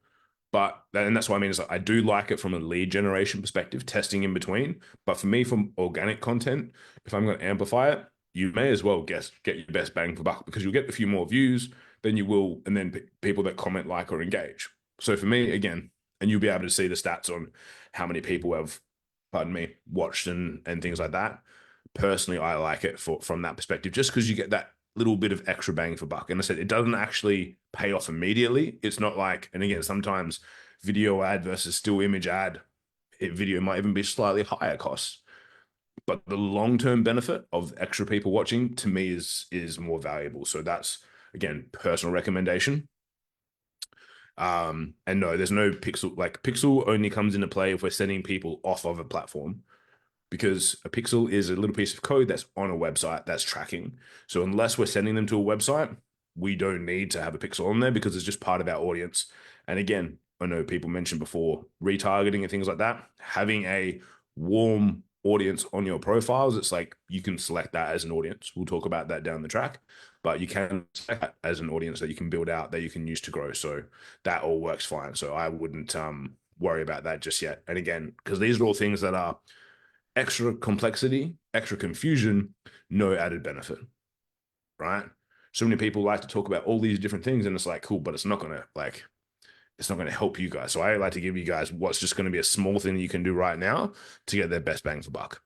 And that's what I mean is like, I do like it from a lead generation perspective, testing in between. But for me, from organic content, if I'm going to amplify it, you may as well get your best bang for buck because you'll get a few more views than you will, and then people that comment, like, or engage. So for me, again, and you'll be able to see the stats on how many people have, watched and things like that. Personally, I like it from that perspective, just because you get that little bit of extra bang for buck. And I said, it doesn't actually pay off immediately. It's not like, and again, sometimes video ad versus still image ad, video might even be slightly higher costs. But the long-term benefit of extra people watching to me is more valuable. So that's, again, personal recommendation. And no, there's no pixel. Like pixel only comes into play if we're sending people off of a platform, because a pixel is a little piece of code that's on a website that's tracking. So unless we're sending them to a website, we don't need to have a pixel on there because it's just part of our audience. And again, I know people mentioned before retargeting and things like that. Having a warm audience on your profiles, it's like you can select that as an audience. We'll talk about that down the track, but you can select that as an audience that you can build out, that you can use to grow. So that all works fine. So I wouldn't worry about that just yet. And again, because these are all things that are extra complexity, extra confusion, no added benefit, right? So many people like to talk about all these different things and it's like, cool, but it's not going to help you guys. So I like to give you guys what's just going to be a small thing you can do right now to get their best bang for buck.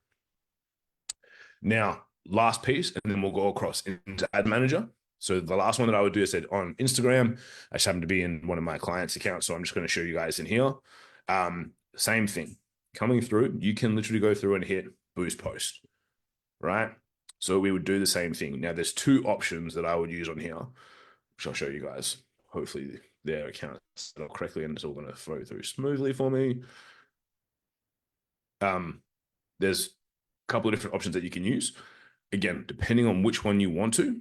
Now, last piece, and then we'll go across into Ad Manager. So the last one that I would do, I said on Instagram, I just happen to be in one of my clients' accounts. So I'm just going to show you guys in here. Same thing. Coming through, you can literally go through and hit boost post, right? So we would do the same thing. Now there's two options that I would use on here, which I'll show you guys. Hopefully their account is set up correctly and it's all going to flow through smoothly for me. There's a couple of different options that you can use. Again, depending on which one you want to.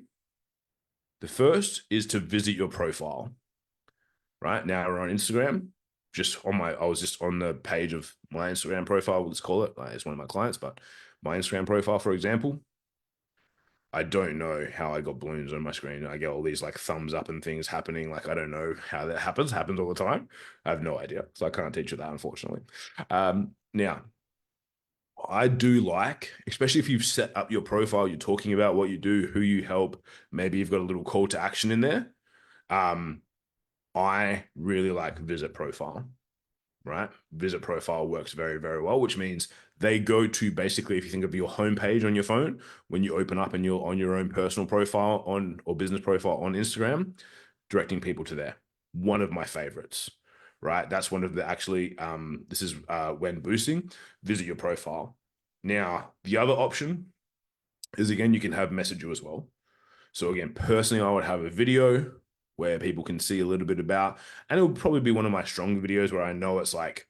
The first is to visit your profile. Right now we're on Instagram. I was just on the page of my Instagram profile, let's call it, like, it's one of my clients, but my Instagram profile, for example, I don't know how I got balloons on my screen. I get all these like thumbs up and things happening. Like, I don't know how that happens. Happens all the time. I have no idea. So I can't teach you that, unfortunately. Now, I do like, especially if you've set up your profile, you're talking about what you do, who you help, maybe you've got a little call to action in there. I really like visit profile, right? Visit profile works very, very well, which means they go to basically, if you think of your homepage on your phone, when you open up and you're on your own personal profile on or business profile on Instagram, directing people to there. One of my favorites, right? That's one of the actually, this is when boosting, visit your profile. Now, the other option is again, you can have message you as well. So again, personally, I would have a video where people can see a little bit about, and it would probably be one of my stronger videos where I know it's like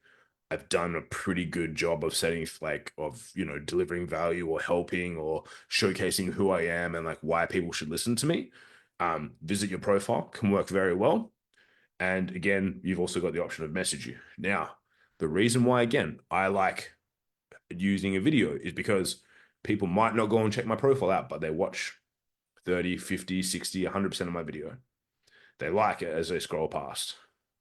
I've done a pretty good job of setting like of delivering value or helping or showcasing who I am and like why people should listen to me. Visit your profile can work very well. And again, you've also got the option of message you. Now, the reason why again I like using a video is because people might not go and check my profile out, but they watch 30, 50, 60, 100% of my video. They like it as they scroll past.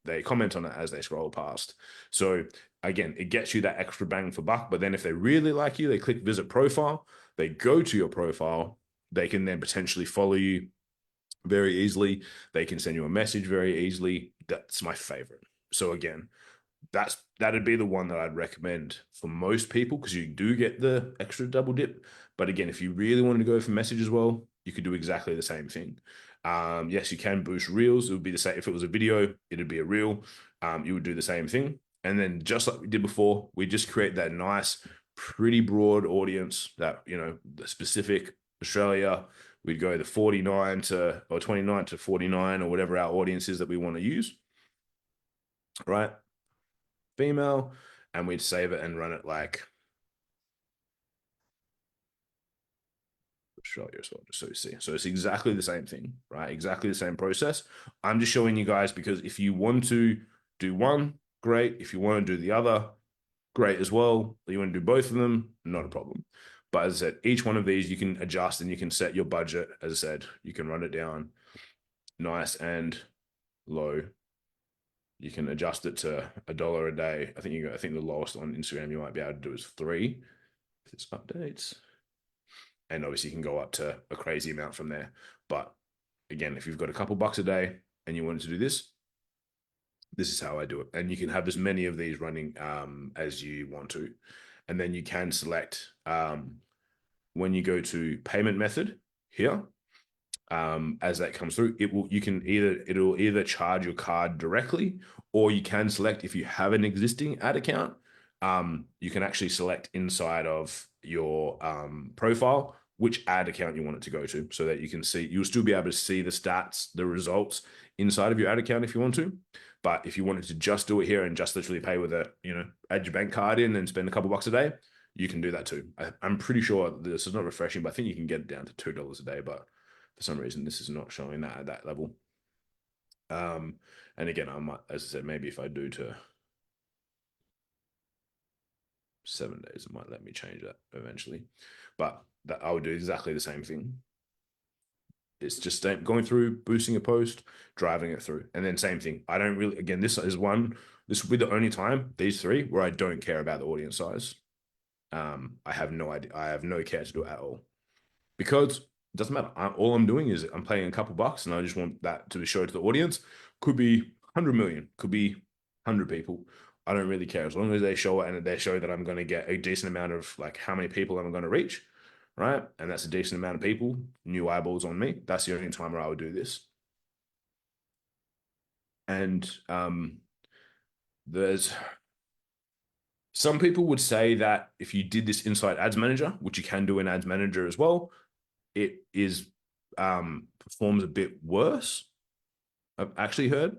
They comment on it as they scroll past. So again, it gets you that extra bang for buck. But then if they really like you, they click visit profile, they go to your profile, they can then potentially follow you very easily. They can send you a message very easily. That's my favorite. So again, that'd be the one that I'd recommend for most people because you do get the extra double dip. But again, if you really wanted to go for message as well, you could do exactly the same thing. Yes, you can boost reels. It would be the same. If it was a video, it'd be a reel. You would do the same thing. And then just like we did before, we just create that nice, pretty broad audience that, the specific Australia, we'd go the 49 to or 29 to 49 or whatever our audience is that we want to use. Right. Female, and we'd save it and run it like Australia as well, just so you see. So it's exactly the same thing, right? Exactly the same process. I'm just showing you guys because if you want to do one, great. If you want to do the other, great as well. You want to do both of them, not a problem. But as I said, each one of these you can adjust and you can set your budget. As I said, you can run it down nice and low. You can adjust it to $1 a day. I think the lowest on Instagram you might be able to do is 3. If it's updates. And obviously you can go up to a crazy amount from there. But again, if you've got a couple bucks a day and you wanted to do this is how I do it. And you can have as many of these running as you want to. And then you can select when you go to payment method here, as that comes through, it'll either charge your card directly, or you can select if you have an existing ad account, you can actually select inside of your profile which ad account you want it to go to, so that you can see, you'll still be able to see the stats, the results inside of your ad account if you want to. But if you wanted to just do it here and just literally pay with add your bank card in and spend a couple bucks a day, you can do that too. I'm pretty sure this is not refreshing, but I think you can get it down to $2 a day. But for some reason, this is not showing that at that level. And again, I might, as I said, maybe if I do to 7 days, it might let me change that eventually. But that I would do exactly the same thing. It's just going through, boosting a post, driving it through. And then same thing. I don't really, again, this will be the only time, these 3, where I don't care about the audience size. I have no idea. I have no care to do it at all. Because it doesn't matter. All I'm doing is I'm paying a couple bucks and I just want that to be shown to the audience. Could be 100 million, could be 100 people. I don't really care. As long as they show it and they show that I'm going to get a decent amount of like how many people I'm going to reach, right? And that's a decent amount of people, new eyeballs on me. That's the only time where I would do this. And there's some people would say that if you did this inside Ads Manager, which you can do in Ads Manager as well, it is performs a bit worse. I've actually heard.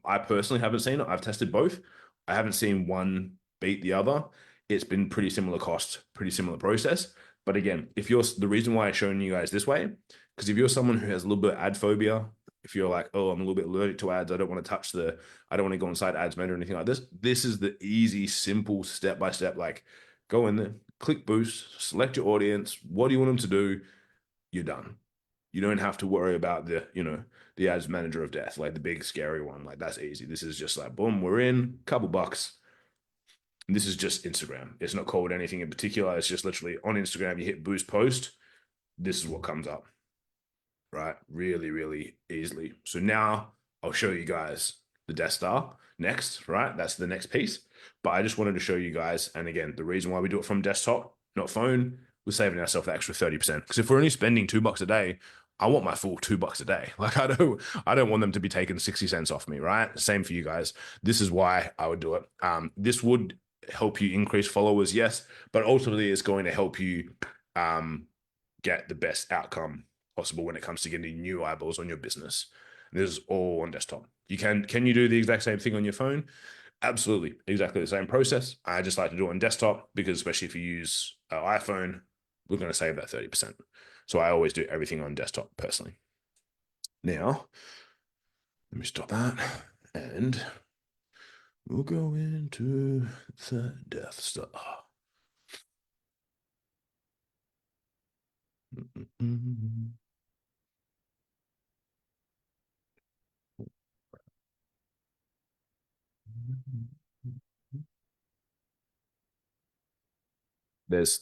I personally haven't seen it. I've tested both. I haven't seen one beat the other. It's been pretty similar cost, pretty similar process. But again, the reason why I'm showing you guys this way, because if you're someone who has a little bit of ad phobia, if you're like, oh, I'm a little bit allergic to ads, I don't want to I don't want to go inside ads manager or anything like this. This is the easy, simple step-by-step, like go in there, click boost, select your audience. What do you want them to do? You're done. You don't have to worry about the ads manager of death, like the big scary one. Like that's easy. This is just like, boom, we're in, couple bucks. And this is just Instagram. It's not called anything in particular. It's just literally on Instagram, you hit boost post. This is what comes up, right? Really, really easily. So now I'll show you guys the Death Star next, right? That's the next piece. But I just wanted to show you guys. And again, the reason why we do it from desktop, not phone, we're saving ourselves the extra 30%. Because if we're only spending $2 a day, I want my full $2 a day. Like I don't want them to be taking 60 cents off me, right? Same for you guys. This is why I would do it. This would help you increase followers, yes, but ultimately it's going to help you get the best outcome possible when it comes to getting new eyeballs on your business. And this is all on desktop. Can you do the exact same thing on your phone? Absolutely, exactly the same process. I just like to do it on desktop because especially if you use an iPhone, we're going to save that 30%. So I always do everything on desktop personally. Now, let me stop that and we'll go into the Death Star.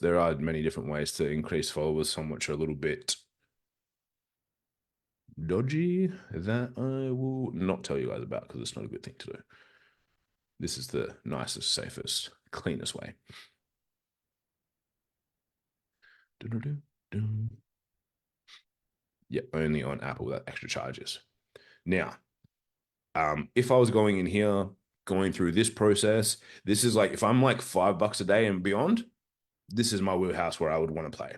There are many different ways to increase followers, some which are a little bit dodgy that I will not tell you guys about because it's not a good thing to do. This is the nicest, safest, cleanest way. Yeah, only on Apple without extra charges. Now, if I was going in here, going through this process, this is like, if I'm like $5 a day and beyond, this is my wheelhouse where I would want to play,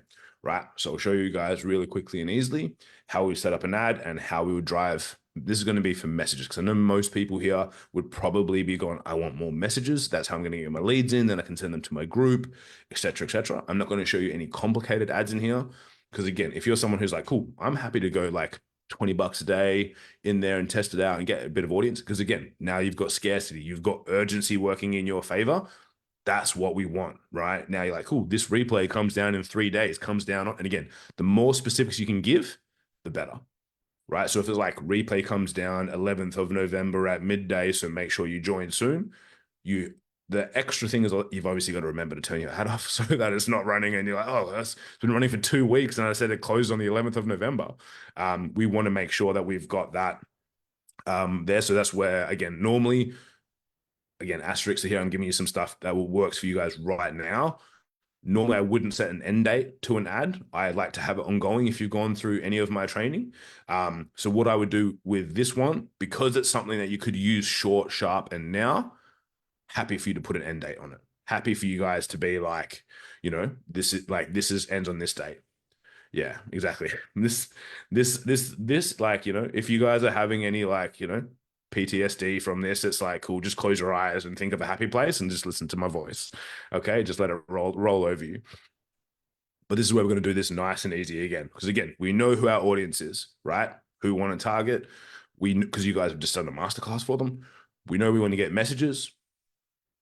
right? So I'll show you guys really quickly and easily how we set up an ad and how we would drive. This is going to be for messages because I know most people here would probably be going, I want more messages. That's how I'm going to get my leads in. Then I can send them to my group, etc., etc. I'm not going to show you any complicated ads in here because again, if you're someone who's like, cool, I'm happy to go like $20 a day in there and test it out and get a bit of audience. Because again, now you've got scarcity, you've got urgency working in your favor. That's what we want, right? Now you're like, cool, this replay comes down in 3 days, comes down. And again, the more specifics you can give, the better, right? So if it's like replay comes down 11th of November at midday, so make sure you join soon. The extra thing is you've obviously got to remember to turn your hat off so that it's not running and you're like, oh, it's been running for 2 weeks and I said it closed on the 11th of November. We want to make sure that we've got that there. So that's where, again, normally, again, asterisks are here. I'm giving you some stuff that will works for you guys right now. Normally, I wouldn't set an end date to an ad. I like to have it ongoing if you've gone through any of my training. So what I would do with this one, because it's something that you could use short, sharp, and now, happy for you to put an end date on it. Happy for you guys to be like, this is ends on this date. Yeah, exactly. This, like, if you guys are having any like, PTSD from this, it's like, cool, just close your eyes and think of a happy place and just listen to my voice. Okay, just let it roll over you. But this is where we're going to do this nice and easy again. Because again, we know who our audience is, right? Who we want to target. Because you guys have just done a masterclass for them. We know we want to get messages.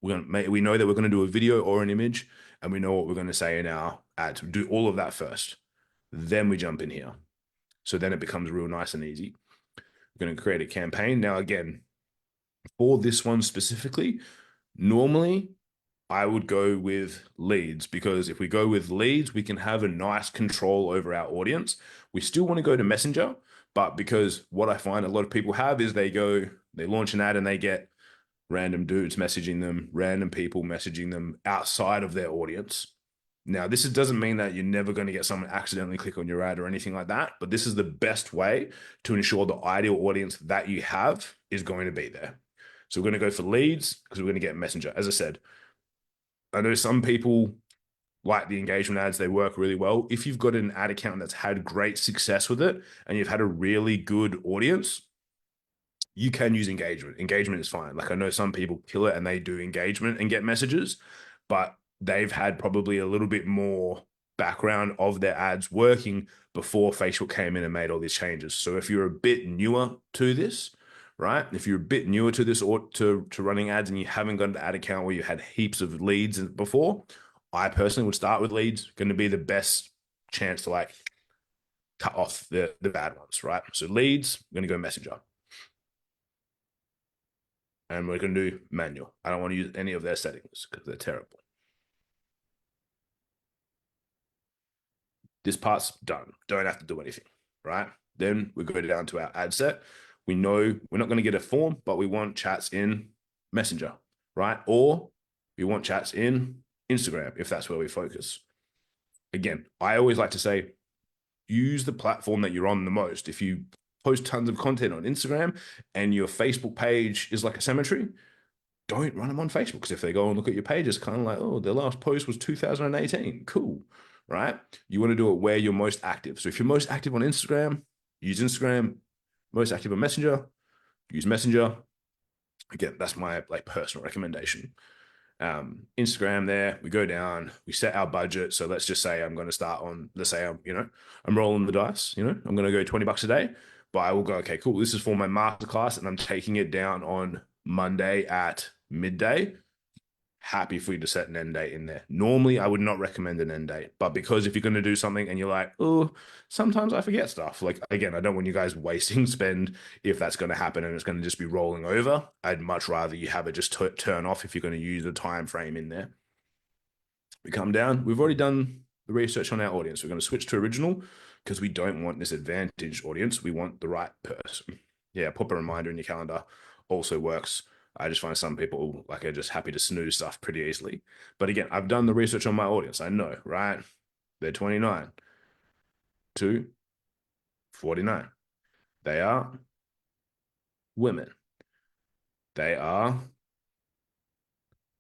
We know that we're going to do a video or an image, and we know what we're going to say in our ads. We do all of that first. Then we jump in here. So then it becomes real nice and easy. We're going to create a campaign. Now, again, for this one specifically, normally I would go with leads because if we go with leads, we can have a nice control over our audience. We still want to go to Messenger, but because what I find a lot of people have is they launch an ad and they get random dudes messaging them, random people messaging them outside of their audience. Now, this doesn't mean that you're never going to get someone accidentally click on your ad or anything like that, but this is the best way to ensure the ideal audience that you have is going to be there. So we're going to go for leads because we're going to get Messenger. As I said, I know some people like the engagement ads. They work really well. If you've got an ad account that's had great success with it and you've had a really good audience, you can use engagement. Engagement is fine. Like I know some people kill it and they do engagement and get messages, but they've had probably a little bit more background of their ads working before Facebook came in and made all these changes. So if you're a bit newer to this, right? If you're a bit newer to this or to running ads and you haven't got an ad account where you had heaps of leads before, I personally would start with leads. Going to be the best chance to like cut off the bad ones, right? So leads, we're going to go Messenger. And we're going to do manual. I don't want to use any of their settings because they're terrible. This part's done. Don't have to do anything, right? Then we go down to our ad set. We know we're not going to get a form, but we want chats in Messenger, right? Or we want chats in Instagram if that's where we focus. Again, I always like to say, use the platform that you're on the most. If you post tons of content on Instagram and your Facebook page is like a cemetery, don't run them on Facebook, because if they go and look at your page, it's kind of like, oh, their last post was 2018. Cool, right? You want to do it where you're most active. So if you're most active on Instagram, use Instagram. Most active on Messenger, use Messenger. Again, that's my like personal recommendation. Instagram there, we go down, we set our budget. So let's just say I'm going to start on, let's say I'm rolling the dice, I'm going to go $20 a day, but I will go, okay, cool. This is for my masterclass and I'm taking it down on Monday at midday. Happy for you to set an end date in there. Normally, I would not recommend an end date, but because if you're going to do something and you're like, oh, sometimes I forget stuff. Like, again, I don't want you guys wasting spend if that's going to happen and it's going to just be rolling over. I'd much rather you have it just turn off if you're going to use a time frame in there. We come down. We've already done the research on our audience. We're going to switch to original because we don't want this advantage audience. We want the right person. Yeah, pop a reminder in your calendar also works. I just find some people like are just happy to snooze stuff pretty easily. But again, I've done the research on my audience. I know, right? They're 29 to 49. They are women. They are,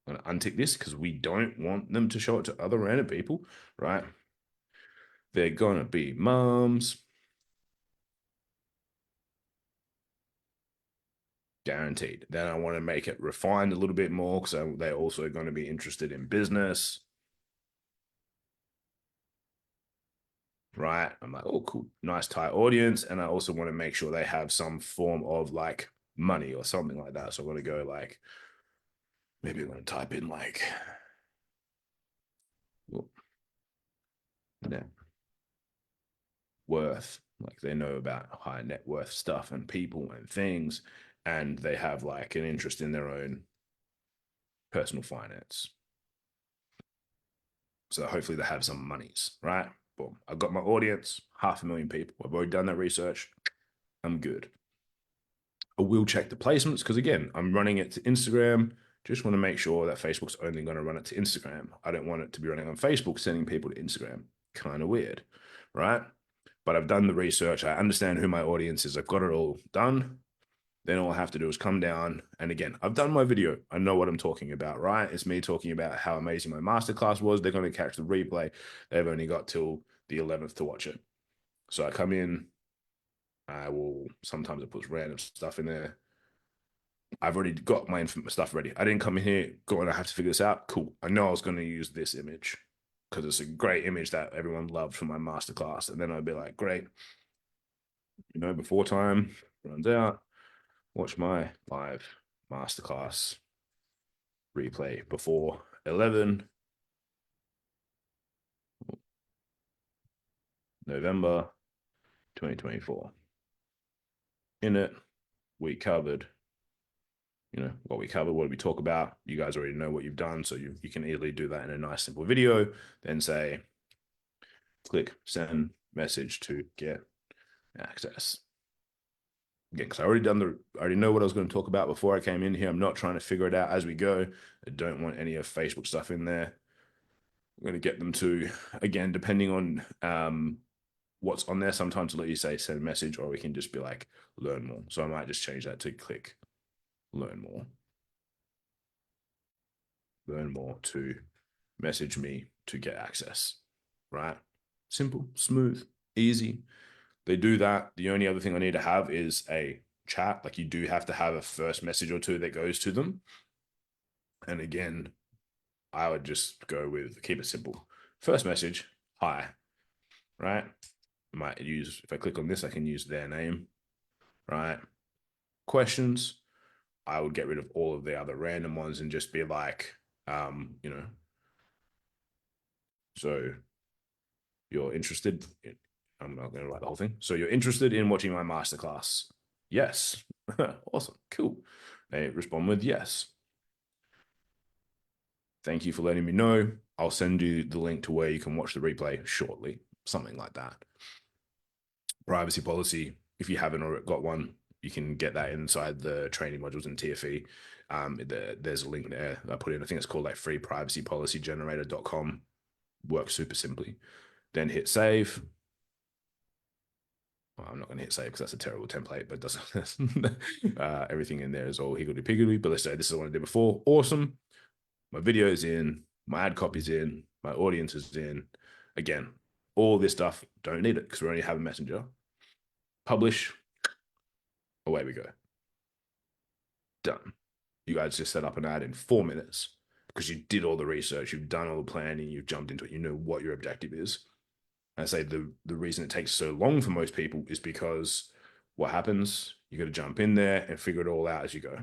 I'm going to untick this because we don't want them to show it to other random people, right? They're going to be moms. Guaranteed. Then I want to make it refined a little bit more because they're also going to be interested in business. Right. I'm like, oh, cool. Nice tight audience. And I also want to make sure they have some form of like money or something like that. So I'm going to go like, maybe I'm going to type in like, net worth. Like they know about high net worth stuff and people and things. And they have like an interest in their own personal finance. So hopefully they have some monies, right? Boom. I've got my audience, 500,000 people. I've already done that research. I'm good. I will check the placements because again, I'm running it to Instagram. Just want to make sure that Facebook's only going to run it to Instagram. I don't want it to be running on Facebook, sending people to Instagram. Kind of weird, right? But I've done the research. I understand who my audience is. I've got it all done. Then all I have to do is come down. And again, I've done my video. I know what I'm talking about, right? It's me talking about how amazing my masterclass was. They're going to catch the replay. They've only got till the 11th to watch it. So I come in. I will sometimes I put random stuff in there. I've already got my stuff ready. I didn't come in here going, I have to figure this out. Cool. I know I was going to use this image because it's a great image that everyone loved from my masterclass. And then I'd be like, great. Before time runs out, watch my live masterclass replay before 11 November 2024. In it, we covered, what we covered, what did we talk about? You guys already know what you've done, so you can easily do that in a nice, simple video. Then say, click send message to get access. Again, because I already know what I was going to talk about before I came in here. I'm not trying to figure it out as we go. I don't want any of Facebook stuff in there. I'm going to get them to, again, depending on what's on there, sometimes let you say send a message, or we can just be like learn more. So I might just change that to click learn more. Learn more to message me to get access, right? Simple, smooth, easy. They do that. The only other thing I need to have is a chat. Like you do have to have a first message or two that goes to them. And again, I would just go with keep it simple. First message, hi, right? I might use, if I click on this, I can use their name, right? Questions, I would get rid of all of the other random ones and just be like, you know, so you're interested in, I'm not going to write the whole thing. So you're interested in watching my masterclass? Yes. Awesome. Cool. They respond with yes. Thank you for letting me know. I'll send you the link to where you can watch the replay shortly. Something like that. Privacy policy. If you haven't already got one, you can get that inside the training modules in TFE. There's a link there I put in. I think it's called like freeprivacypolicygenerator.com. Works super simply. Then hit save. Well, I'm not going to hit save because that's a terrible template, but it doesn't. Everything in there is all higgledy-piggledy. But let's say this is what I did before. Awesome. My video is in. My ad copy's in. My audience is in. Again, all this stuff, don't need it because we already have a messenger. Publish. Away we go. Done. You guys just set up an ad in 4 minutes because you did all the research, you've done all the planning, you've jumped into it, you know what your objective is. I say the reason it takes so long for most people is because what happens, you got to jump in there and figure it all out as you go.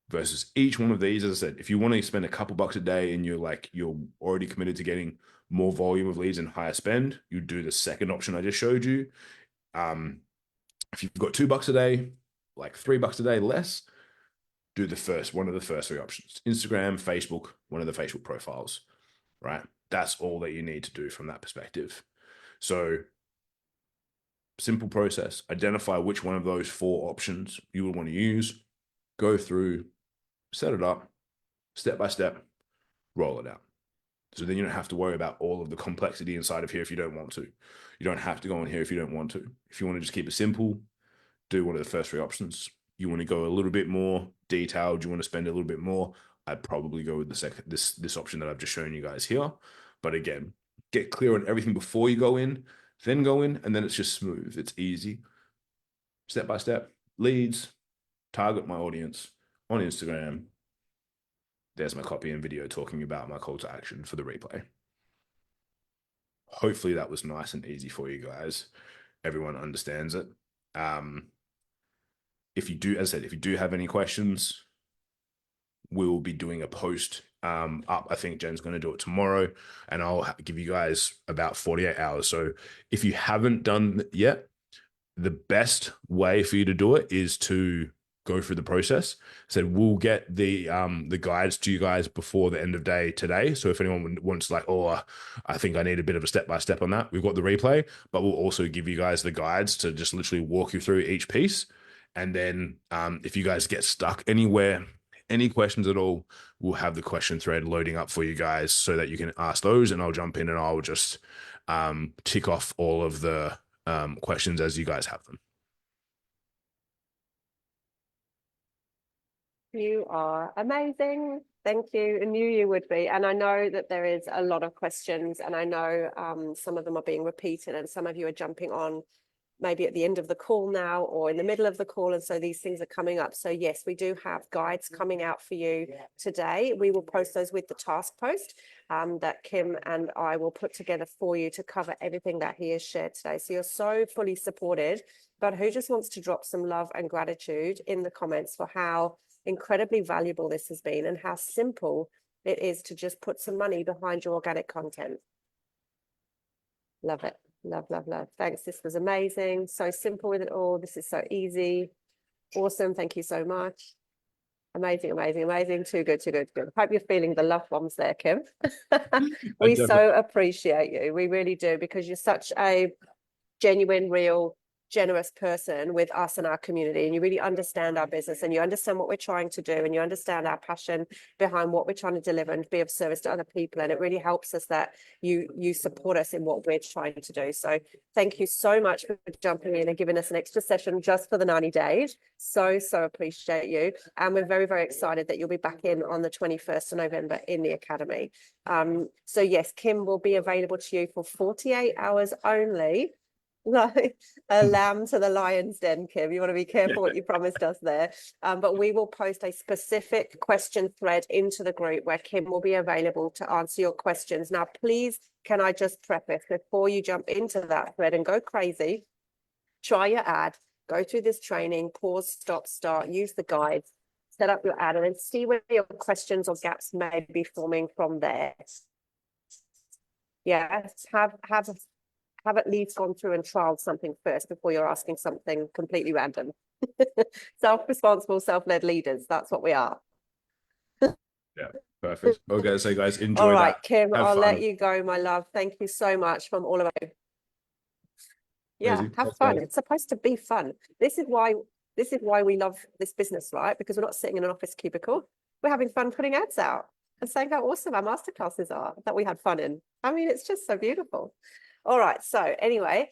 Versus each one of these, as I said, if you want to spend a couple bucks a day and you're already committed to getting more volume of leads and higher spend, you do the second option I just showed you. If you've got $2 a day, like $3 a day less, do one of the first three options. Instagram, Facebook, one of the Facebook profiles, right? That's all that you need to do from that perspective. So simple process, identify which one of those 4 options you would want to use, go through, set it up, step by step, roll it out. So then you don't have to worry about all of the complexity inside of here if you don't want to. You don't have to go in here if you don't want to. If you want to just keep it simple, do one of the first 3 options. You want to go a little bit more detailed, you want to spend a little bit more, I'd probably go with this option that I've just shown you guys here. But again, get clear on everything before you go in, then go in, and then it's just smooth. It's easy. Step by step, leads, target my audience on Instagram. There's my copy and video talking about my call to action for the replay. Hopefully that was nice and easy for you guys. Everyone understands it. If you do, as I said, if you do have any questions, we'll be doing a post up. I think Jen's going to do it tomorrow, and I'll give you guys about 48 hours. So if you haven't done it yet, the best way for you to do it is to go through the process. So we'll get the guides to you guys before the end of day today. So if anyone wants like, oh, I think I need a bit of a step-by-step on that, we've got the replay, but we'll also give you guys the guides to just literally walk you through each piece. And then if you guys get stuck anywhere, any questions at all, we'll have the question thread loading up for you guys so that you can ask those, and I'll jump in and I'll just tick off all of the questions as you guys have them. You are amazing. Thank you. I knew you would be. And I know that there is a lot of questions, and I know some of them are being repeated, and some of you are jumping on maybe at the end of the call now or in the middle of the call. And so these things are coming up. So yes, we do have guides coming out for you today. We will post those with the task post that Kim and I will put together for you to cover everything that he has shared today. So you're so fully supported, but who just wants to drop some love and gratitude in the comments for how incredibly valuable this has been and how simple it is to just put some money behind your organic content. Love it. Love, love, love. Thanks. This was amazing. So simple with it all. This is so easy. Awesome. Thank you so much. Amazing, amazing, amazing. Too good, too good, too good. Hope you're feeling the love bombs there, Kim. We so appreciate you. We really do, because you're such a genuine, real, generous person with us and our community, and you really understand our business, and you understand what we're trying to do, and you understand our passion behind what we're trying to deliver and be of service to other people. And it really helps us that you support us in what we're trying to do. So thank you so much for jumping in and giving us an extra session just for the 90 days. So appreciate you. And we're very, very excited that you'll be back in on the 21st of November in the Academy. So yes, Kim will be available to you for 48 hours only like a lamb to the lion's den, Kim. You want to be careful what you promised us there. But we will post a specific question thread into the group where Kim will be available to answer your questions. Now, please, can I just preface before you jump into that thread and go crazy, try your ad, go through this training, pause, stop, start, use the guides, set up your ad, and then see where your questions or gaps may be forming from there. Yes, have at least gone through and trialed something first before you're asking something completely random. Self-responsible, self-led leaders. That's what we are. Yeah, perfect. Okay, so guys, enjoy All right, that. Kim, Have I'll fun. let you go, my love. Thank you so much from all of you. Yeah, Amazing. have Thanks, fun. guys. It's supposed to be fun. This is why we love this business, right? Because we're not sitting in an office cubicle. We're having fun putting ads out and saying how awesome our masterclasses are that we had fun in. I mean, it's just so beautiful. All right. So anyway,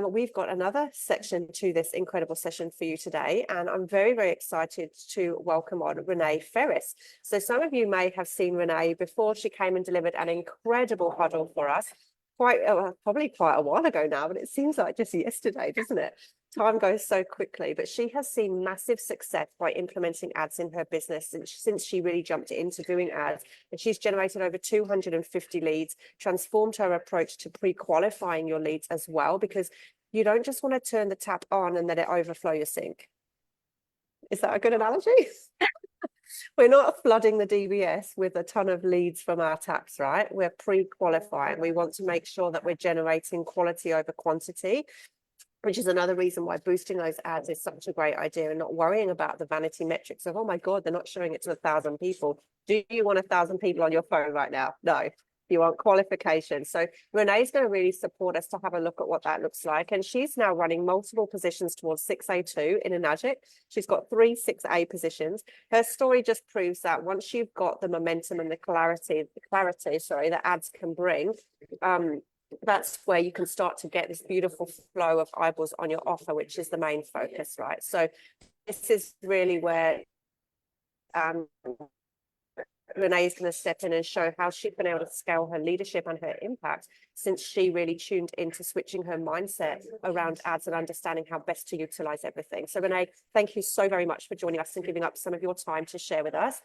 we've got another section to this incredible session for you today. And I'm very, very excited to welcome on Renee Ferris. So some of you may have seen Renee before. She came and delivered an incredible huddle for us probably quite a while ago now, but it seems like just yesterday, doesn't it? Time goes so quickly, but she has seen massive success by implementing ads in her business since she really jumped into doing ads. And she's generated over 250 leads, transformed her approach to pre-qualifying your leads as well, because you don't just want to turn the tap on and let it overflow your sink. Is that a good analogy? We're not flooding the DBS with a ton of leads from our taps, right? We're pre-qualifying. We want to make sure that we're generating quality over quantity, which is another reason why boosting those ads is such a great idea and not worrying about the vanity metrics of, oh my God, they're not showing it to 1,000 people. Do you want 1,000 people on your phone right now? No. You want qualification. So Renee's going to really support us to have a look at what that looks like. And she's now running multiple positions towards 6A2 in Enagic. She's got 3 6A positions. Her story just proves that once you've got the momentum and the clarity, that ads can bring, that's where you can start to get this beautiful flow of eyeballs on your offer, which is the main focus, right? So this is really where Renee is going to step in and show how she's been able to scale her leadership and her impact since she really tuned into switching her mindset around ads and understanding how best to utilize everything. So Renee, thank you so very much for joining us and giving up some of your time to share with us.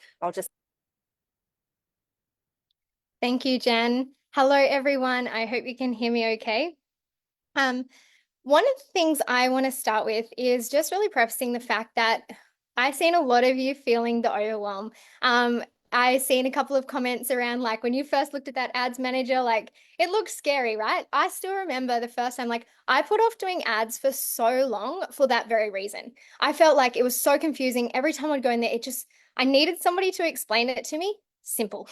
Thank you, Jen. Hello, everyone. I hope you can hear me okay. One of the things I want to start with is just really prefacing the fact that I've seen a lot of you feeling the overwhelm. I've seen a couple of comments around like when you first looked at that ads manager, like it looked scary, right? I still remember the first time, like I put off doing ads for so long for that very reason. I felt like it was so confusing. Every time I'd go in there, I needed somebody to explain it to me. Simple.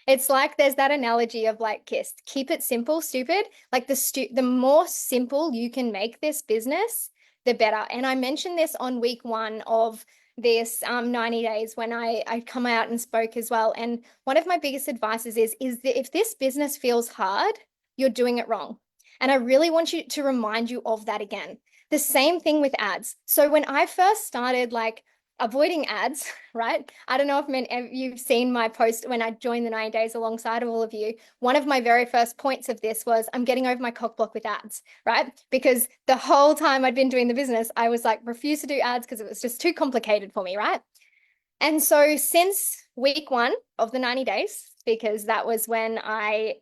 It's like there's that analogy of like KISS, keep it simple, stupid. Like the more simple you can make this business, the better. And I mentioned this on week 1 of this 90 days when I come out and spoke as well. And one of my biggest advices is that if this business feels hard, you're doing it wrong. And I really want you to remind you of that again. The same thing with ads. So when I first started like avoiding ads, right? I don't know if you've seen my post when I joined the 90 days alongside of all of you. One of my very first points of this was I'm getting over my cock block with ads, right? Because the whole time I'd been doing the business, I was like, refuse to do ads because it was just too complicated for me, right? And so since week 1 of the 90 days, because that was when I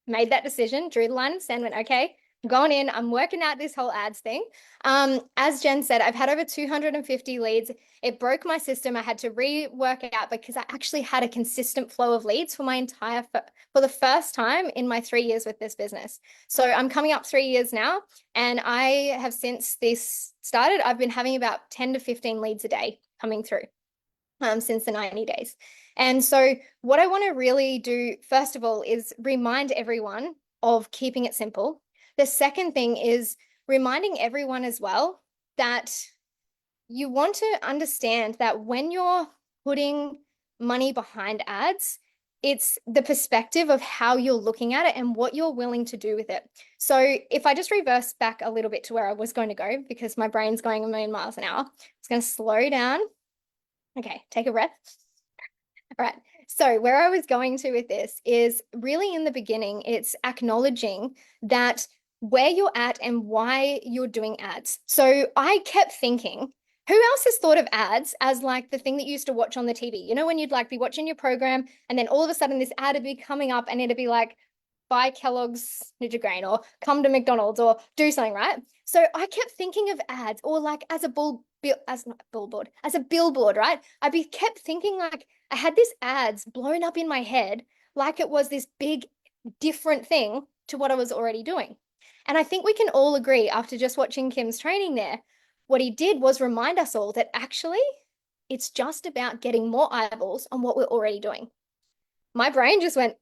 made that decision, drew the line in the sand, went, okay, I'm going in, I'm working out this whole ads thing. As Jen said, I've had over 250 leads. It broke my system. I had to rework it out because I actually had a consistent flow of leads for the first time in my 3 years with this business. So I'm coming up 3 years now, and I have since this started, I've been having about 10 to 15 leads a day coming through since the 90 days. And so what I want to really do, first of all, is remind everyone of keeping it simple. The second thing is reminding everyone as well that you want to understand that when you're putting money behind ads, it's the perspective of how you're looking at it and what you're willing to do with it. So if I just reverse back a little bit to where I was going to go, because my brain's going a million miles an hour, it's going to slow down. Okay, take a breath. All right. So where I was going to with this is really in the beginning, it's acknowledging that where you're at and why you're doing ads. So I kept thinking, who else has thought of ads as like the thing that you used to watch on the TV? You know, when you'd like be watching your program and then all of a sudden this ad would be coming up and it'd be like, buy Kellogg's Nutri-Grain or come to McDonald's or do something, right? So I kept thinking of ads or like as a billboard, right? Kept thinking like I had this ads blown up in my head like it was this big different thing to what I was already doing. And I think we can all agree after just watching Kim's training there, what he did was remind us all that actually it's just about getting more eyeballs on what we're already doing. My brain just went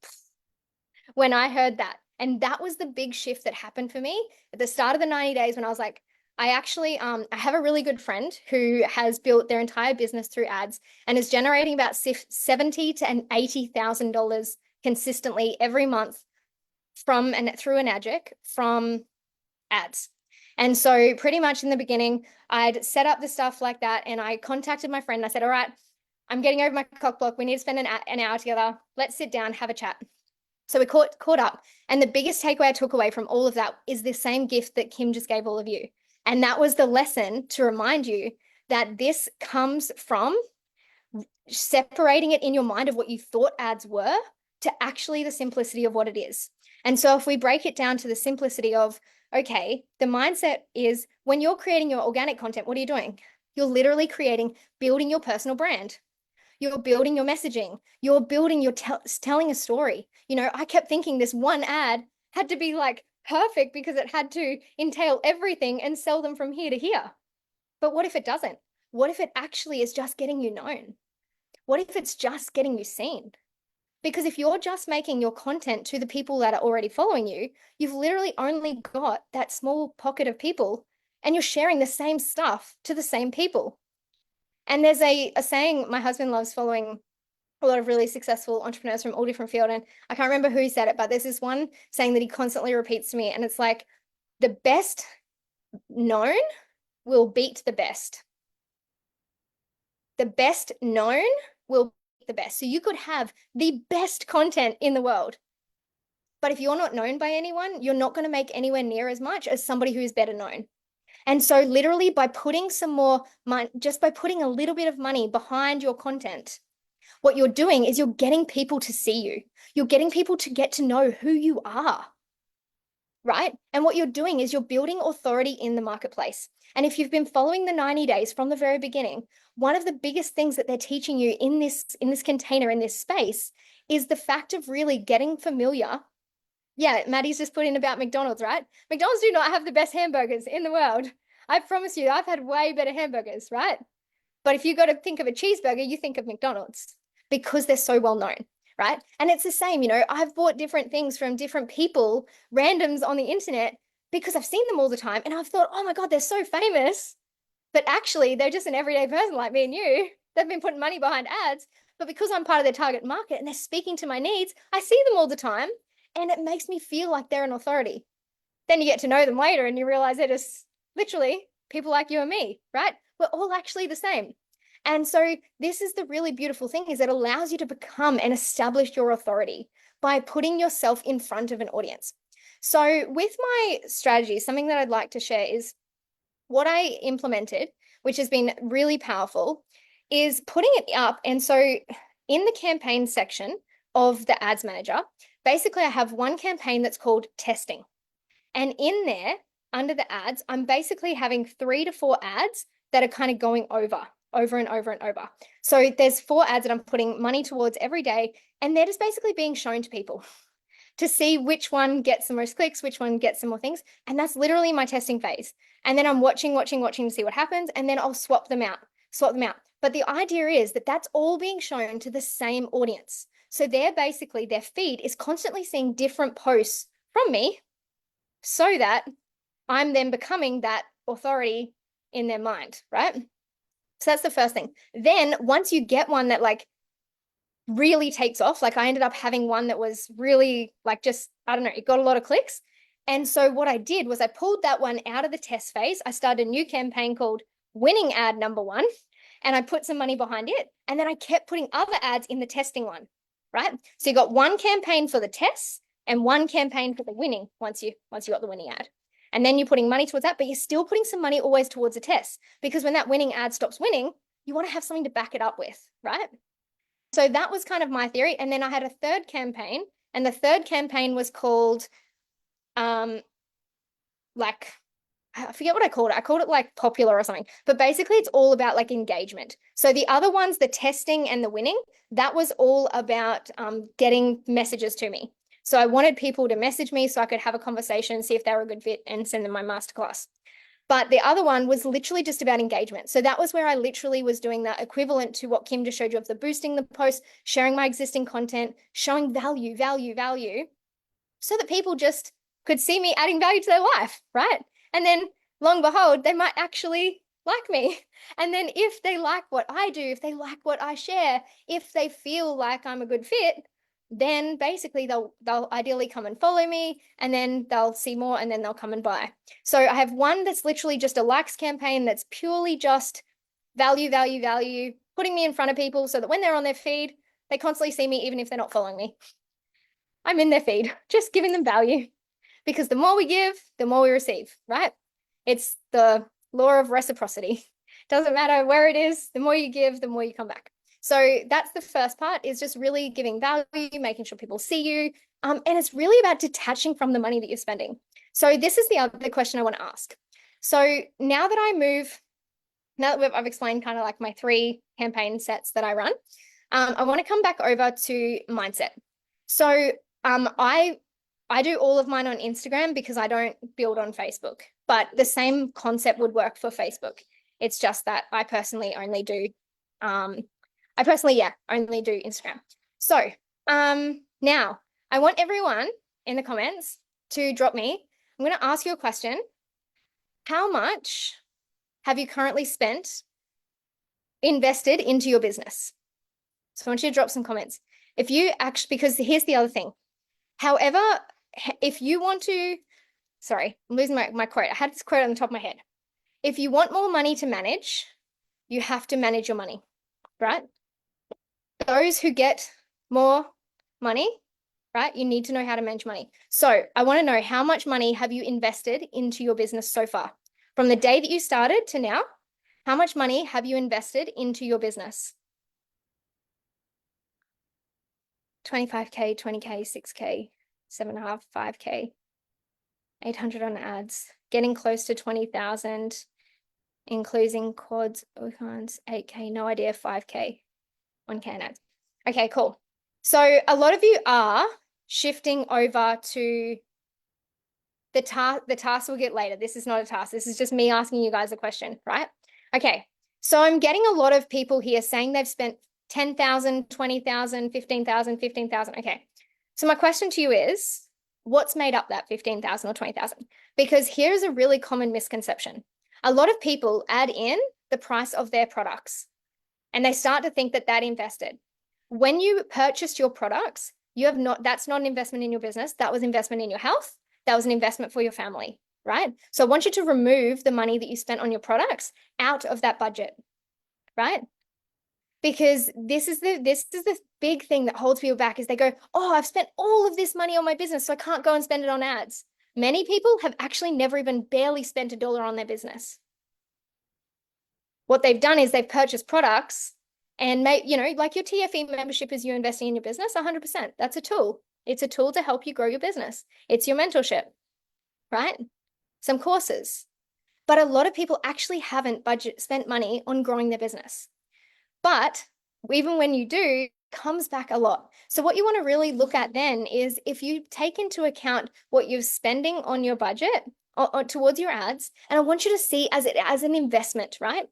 when I heard that. And that was the big shift that happened for me at the start of the 90 days when I was like, I actually, I have a really good friend who has built their entire business through ads and is generating about $70,000 to $80,000 consistently every month through an Adjic from ads. And so pretty much in the beginning, I'd set up the stuff like that and I contacted my friend. I said, all right, I'm getting over my cock block. We need to spend an hour together. Let's sit down, have a chat. So we caught up. And the biggest takeaway I took away from all of that is the same gift that Kim just gave all of you. And that was the lesson to remind you that this comes from separating it in your mind of what you thought ads were to actually the simplicity of what it is. And so if we break it down to the simplicity of, okay, the mindset is when you're creating your organic content, what are you doing? You're literally building your personal brand. You're building your messaging. You're building telling a story. You know, I kept thinking this one ad had to be like perfect because it had to entail everything and sell them from here to here. But what if it doesn't? What if it actually is just getting you known? What if it's just getting you seen? Because if you're just making your content to the people that are already following you, you've literally only got that small pocket of people and you're sharing the same stuff to the same people. And there's a saying my husband loves following a lot of really successful entrepreneurs from all different fields. And I can't remember who said it, but there's this one saying that he constantly repeats to me. And it's like, the best known will beat the best. The best known will beat the best. So you could have the best content in the world. But if you're not known by anyone, you're not going to make anywhere near as much as somebody who is better known. And so literally by putting some more money, just by putting a little bit of money behind your content, what you're doing is you're getting people to see you. You're getting people to get to know who you are, right? And what you're doing is you're building authority in the marketplace. And if you've been following the 90 days from the very beginning, one of the biggest things that they're teaching you in this container, in this space, is the fact of really getting familiar. Yeah, Maddie's just put in about McDonald's, right? McDonald's do not have the best hamburgers in the world. I promise you, I've had way better hamburgers, right? But if you got to think of a cheeseburger, you think of McDonald's because they're so well known, right? And it's the same, you know, I've bought different things from different people, randoms on the internet, because I've seen them all the time. And I've thought, oh my God, they're so famous. But actually, they're just an everyday person like me and you. They've been putting money behind ads. But because I'm part of their target market and they're speaking to my needs, I see them all the time. And it makes me feel like they're an authority. Then you get to know them later and you realize they're just literally people like you and me, right? We're all actually the same. And so this is the really beautiful thing, is it allows you to become and establish your authority by putting yourself in front of an audience. So with my strategy, something that I'd like to share is what I implemented, which has been really powerful, is putting it up. And so in the campaign section of the ads manager, basically I have one campaign that's called testing. And in there, under the ads, I'm basically having 3 to 4 ads that are kind of going over and over and over. So there's 4 ads that I'm putting money towards every day, and they're just basically being shown to people to see which one gets the most clicks, which one gets some more things. And that's literally my testing phase. And then I'm watching to see what happens, and then I'll swap them out. But the idea is that that's all being shown to the same audience. So they're basically, their feed is constantly seeing different posts from me so that I'm then becoming that authority in their mind, right? So that's the first thing. Then once you get one that like really takes off, like I ended up having one that was really like just, I don't know, it got a lot of clicks. And so what I did was I pulled that one out of the test phase. I started a new campaign called Winning Ad Number 1, and I put some money behind it. And then I kept putting other ads in the testing one, right? So you got one campaign for the tests and one campaign for the winning once you got the winning ad. And then you're putting money towards that, but you're still putting some money always towards a test, because when that winning ad stops winning, you want to have something to back it up with, right? So that was kind of my theory. And then I had a third campaign, and the third campaign was called, like, I forget what I called it. I called it like popular or something, but basically it's all about like engagement. So the other ones, the testing and the winning, that was all about getting messages to me. So I wanted people to message me so I could have a conversation, see if they were a good fit, and send them my masterclass. But the other one was literally just about engagement. So that was where I literally was doing that equivalent to what Kim just showed you of the boosting the post, sharing my existing content, showing value, so that people just could see me adding value to their life, right? And then long and behold, they might actually like me. And then if they like what I do, if they like what I share, if they feel like I'm a good fit, then basically they'll ideally come and follow me, and then they'll see more, and then they'll come and buy. So I have one that's literally just a likes campaign that's purely just value, putting me in front of people so that when they're on their feed, they constantly see me even if they're not following me. I'm in their feed, just giving them value, because the more we give, the more we receive, right? It's the law of reciprocity. Doesn't matter where it is, the more you give, the more you come back. So that's the first part, is just really giving value, making sure people see you. And it's really about detaching from the money that you're spending. So this is the other question I want to ask. So now that I've explained kind of like my 3 campaign sets that I run, I want to come back over to mindset. So I do all of mine on Instagram because I don't build on Facebook, but the same concept would work for Facebook. It's just that I personally only do Instagram. So now I want everyone in the comments to drop me. I'm going to ask you a question. How much have you currently invested into your business? So I want you to drop some comments. If you actually, because here's the other thing. However, if you want to, sorry, I'm losing my quote. I had this quote on the top of my head. If you want more money to manage, you have to manage your money, right? Those who get more money, right? You need to know how to manage money. So I want to know, how much money have you invested into your business so far? From the day that you started to now, how much money have you invested into your business? 25K, 20K, 6K, 7.5, 5K, 800 on ads, getting close to 20,000, including quads, icons, 8K, no idea, 5K, 1K on ads. Okay, cool. So a lot of you are shifting over to the task we'll get later. This is not a task. This is just me asking you guys a question, right? Okay, so I'm getting a lot of people here saying they've spent 10,000, 20,000, 15,000, 15,000. Okay, so my question to you is, what's made up that 15,000 or 20,000? Because here's a really common misconception. A lot of people add in the price of their products, and they start to think that that invested. When you purchased your products, that's not an investment in your business. That was investment in your health. That was an investment for your family, right? So I want you to remove the money that you spent on your products out of that budget, right? Because this is the big thing that holds people back, is they go, oh, I've spent all of this money on my business, so I can't go and spend it on ads. Many people have actually never even barely spent $1 on their business. What they've done is they've purchased products, and like your TFE membership is you investing in your business, 100%. That's a tool. It's a tool to help you grow your business. It's your mentorship, right? Some courses. But a lot of people actually haven't spent money on growing their business. But even when you do, it comes back a lot. So what you want to really look at then is, if you take into account what you're spending on your budget or towards your ads, and I want you to see as an investment, right?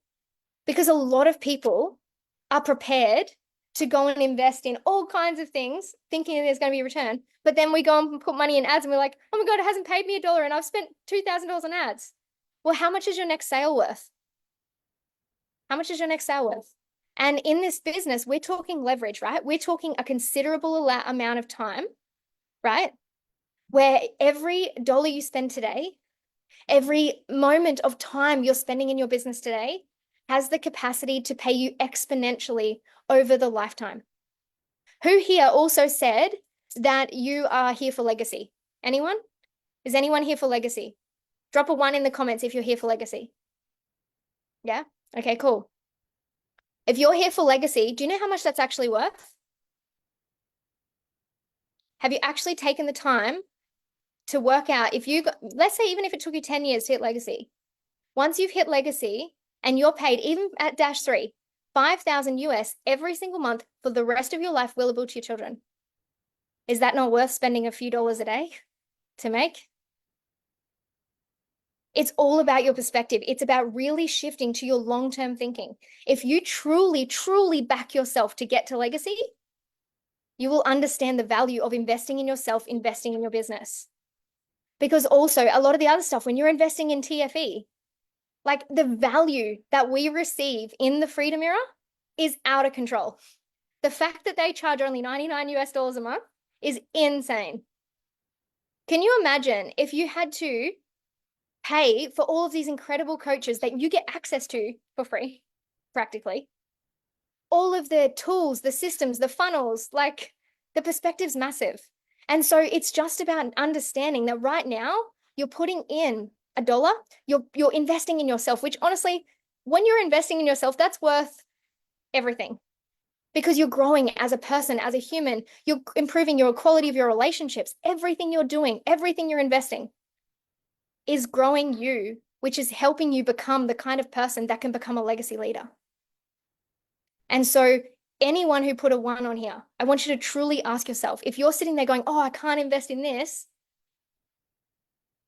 Because a lot of people are prepared to go and invest in all kinds of things, thinking there's going to be a return. But then we go and put money in ads, and we're like, oh my God, it hasn't paid me $1 and I've spent $2,000 on ads. Well, how much is your next sale worth? How much is your next sale worth? And in this business, we're talking leverage, right? We're talking a considerable amount of time, right? Where every dollar you spend today, every moment of time you're spending in your business today, has the capacity to pay you exponentially over the lifetime. Who here also said that you are here for legacy? Anyone? Is anyone here for legacy? Drop a 1 in the comments if you're here for legacy. Yeah? Okay, cool. If you're here for legacy, do you know how much that's actually worth? Have you actually taken the time to work out if you got, let's say, even if it took you 10 years to hit legacy, once you've hit legacy and you're paid, even at dash 3, 5,000 US every single month for the rest of your life willable to your children. Is that not worth spending a few dollars a day to make? It's all about your perspective. It's about really shifting to your long-term thinking. If you truly, truly back yourself to get to legacy, you will understand the value of investing in yourself, investing in your business. Because also a lot of the other stuff, when you're investing in TFE, like the value that we receive in the Freedom Era is out of control. The fact that they charge only 99 US dollars a month is insane. Can you imagine if you had to pay for all of these incredible coaches that you get access to for free, practically? All of the tools, the systems, the funnels, like the perspective's massive. And so it's just about understanding that right now you're putting in $1, you're investing in yourself, which honestly, when you're investing in yourself, that's worth everything. Because you're growing as a person, as a human, you're improving your quality of your relationships. Everything you're doing, everything you're investing is growing you, which is helping you become the kind of person that can become a legacy leader. And so anyone who put a 1 on here, I want you to truly ask yourself, if you're sitting there going, oh, I can't invest in this,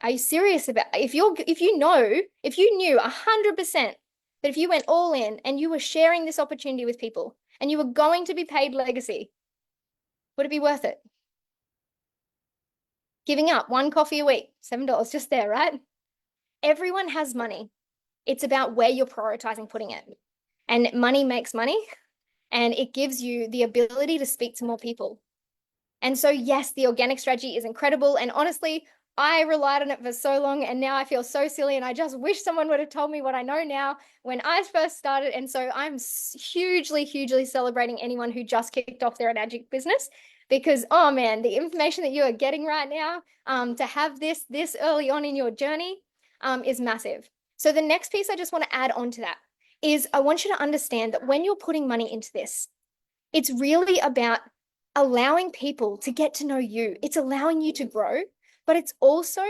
are you serious about, if you knew 100% that if you went all in and you were sharing this opportunity with people and you were going to be paid legacy, would it be worth it? Giving up 1 coffee a week, $7 just there, right? Everyone has money. It's about where you're prioritizing putting it. And money makes money, and it gives you the ability to speak to more people. And so, yes, the organic strategy is incredible. And honestly, I relied on it for so long, and now I feel so silly. And I just wish someone would have told me what I know now when I first started. And so I'm hugely, hugely celebrating anyone who just kicked off their magic business, because, oh man, the information that you are getting right now to have this early on in your journey is massive. So the next piece I just want to add on to that is I want you to understand that when you're putting money into this, it's really about allowing people to get to know you. It's allowing you to grow, but it's also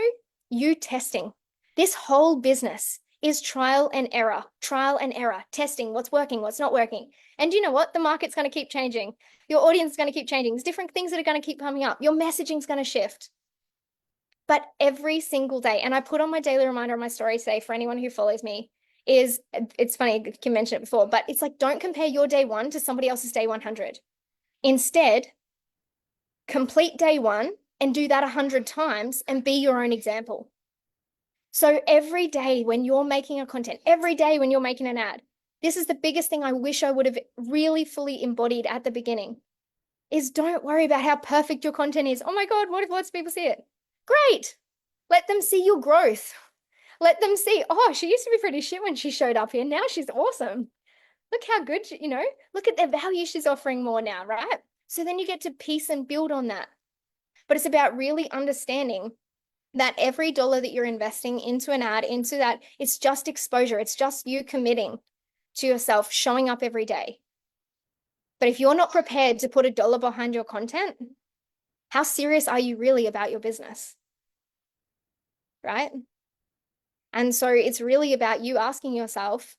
you testing. This whole business is trial and error, testing what's working, what's not working. And you know what? The market's going to keep changing. Your audience is going to keep changing. There's different things that are going to keep coming up. Your messaging is going to shift. But every single day, and I put on my daily reminder on my story today for anyone who follows me, is, it's funny, I can mention it before, but it's like, don't compare your day 1 to somebody else's day 100. Instead, complete day 1 and do that 100 times and be your own example. So every day when you're making a content, every day when you're making an ad, this is the biggest thing I wish I would have really fully embodied at the beginning, is don't worry about how perfect your content is. Oh my God, what if lots of people see it? Great. Let them see your growth. Let them see, oh, she used to be pretty shit when she showed up here. Now she's awesome. Look how good, look at the value she's offering more now, right? So then you get to piece and build on that. But it's about really understanding that every dollar that you're investing into an ad, into that, it's just exposure. It's just you committing to yourself, showing up every day. But if you're not prepared to put $1 behind your content, how serious are you really about your business? Right? And so it's really about you asking yourself,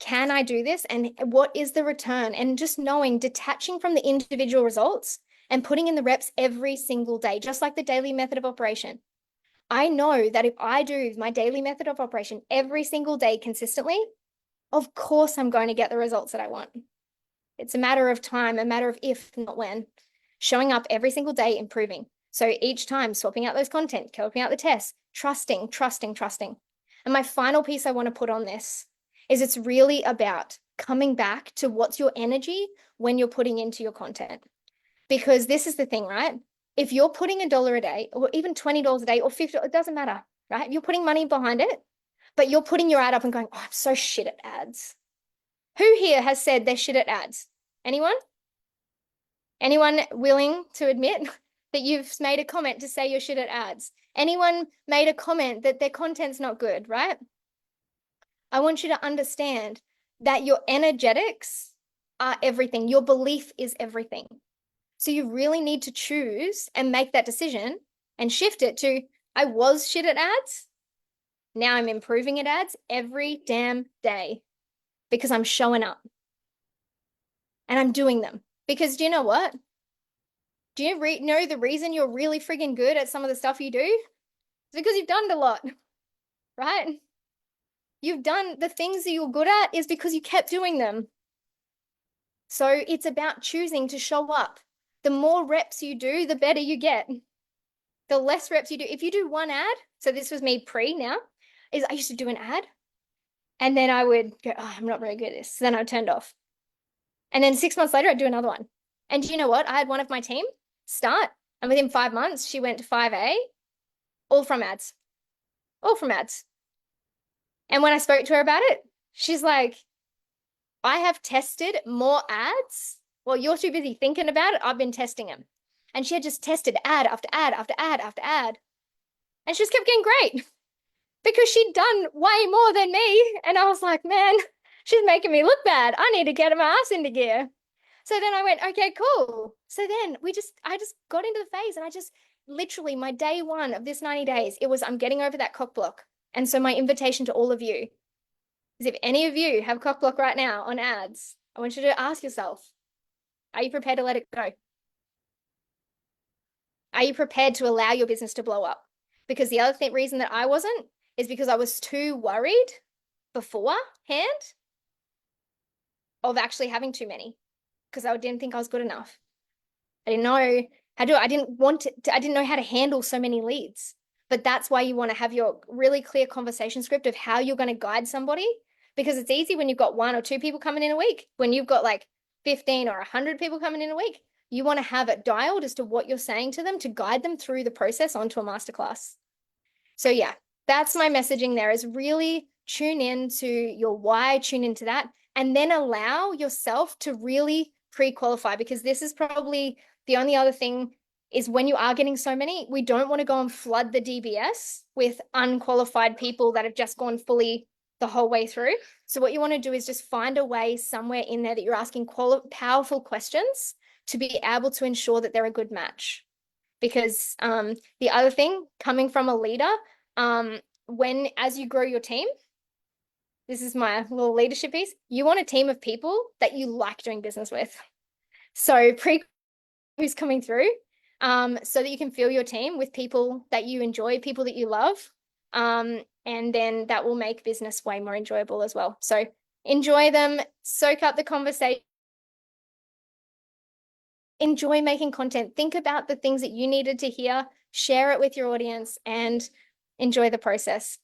can I do this? And what is the return? And just knowing, detaching from the individual results and putting in the reps every single day, just like the daily method of operation. I know that if I do my daily method of operation every single day consistently, of course I'm going to get the results that I want. It's a matter of time, a matter of if, not when. Showing up every single day, improving. So each time, swapping out those content, swapping out the tests, trusting. And my final piece I want to put on this is it's really about coming back to what's your energy when you're putting into your content. Because this is the thing, right? If you're putting $1 a day, or even $20 a day, or $50, it doesn't matter, right? You're putting money behind it, but you're putting your ad up and going, oh, I'm so shit at ads. Who here has said they're shit at ads? Anyone? Anyone willing to admit that you've made a comment to say you're shit at ads? Anyone made a comment that their content's not good, right? I want you to understand that your energetics are everything. Your belief is everything. So you really need to choose and make that decision and shift it to, I was shit at ads. Now I'm improving at ads every damn day because I'm showing up and I'm doing them. Because do you know what? Do you know the reason you're really friggin' good at some of the stuff you do? It's because you've done it a lot, right? You've done the things that you're good at is because you kept doing them. So it's about choosing to show up. The more reps you do, the better you get. The less reps you do. If you do one ad, so this was me pre now, is I used to do an ad and then I would go, oh, I'm not very good at this. So then I turned off. And then 6 months later, I'd do another one. And do you know what? I had one of my team start, and within 5 months, she went to 5A, all from ads. All from ads. And when I spoke to her about it, she's like, I have tested more ads. Well, you're too busy thinking about it. I've been testing them. And she had just tested ad after ad after ad after ad. And she just kept getting great because she'd done way more than me. And I was like, man, she's making me look bad. I need to get my ass into gear. So then I went, okay, cool. So then I just got into the phase, and I just literally, my day one of this 90 days, it was, I'm getting over that cock block. And so my invitation to all of you is, if any of you have cock block right now on ads, I want you to ask yourself, are you prepared to let it go? Are you prepared to allow your business to blow up? Because the other reason that I wasn't is because I was too worried beforehand of actually having too many, because I didn't think I was good enough. I didn't know how to, I didn't know how to handle so many leads. But that's why you want to have your really clear conversation script of how you're going to guide somebody, because it's easy when you've got 1 or 2 people coming in a week. When you've got like 15 or 100 people coming in a week, you want to have it dialed as to what you're saying to them to guide them through the process onto a masterclass. So yeah, that's my messaging there, is really tune in to your why, tune into that, and then allow yourself to really pre-qualify, because this is probably the only other thing is, when you are getting so many, we don't want to go and flood the DBS with unqualified people that have just gone fully the whole way through. So what you want to do is just find a way somewhere in there that you're asking powerful questions to be able to ensure that they're a good match. Because the other thing, coming from a leader, as you grow your team, this is my little leadership piece, you want a team of people that you like doing business with. So who's coming through, so that you can fill your team with people that you enjoy, people that you love. And then that will make business way more enjoyable as well. So enjoy them, soak up the conversation, enjoy making content, think about the things that you needed to hear, share it with your audience, and enjoy the process.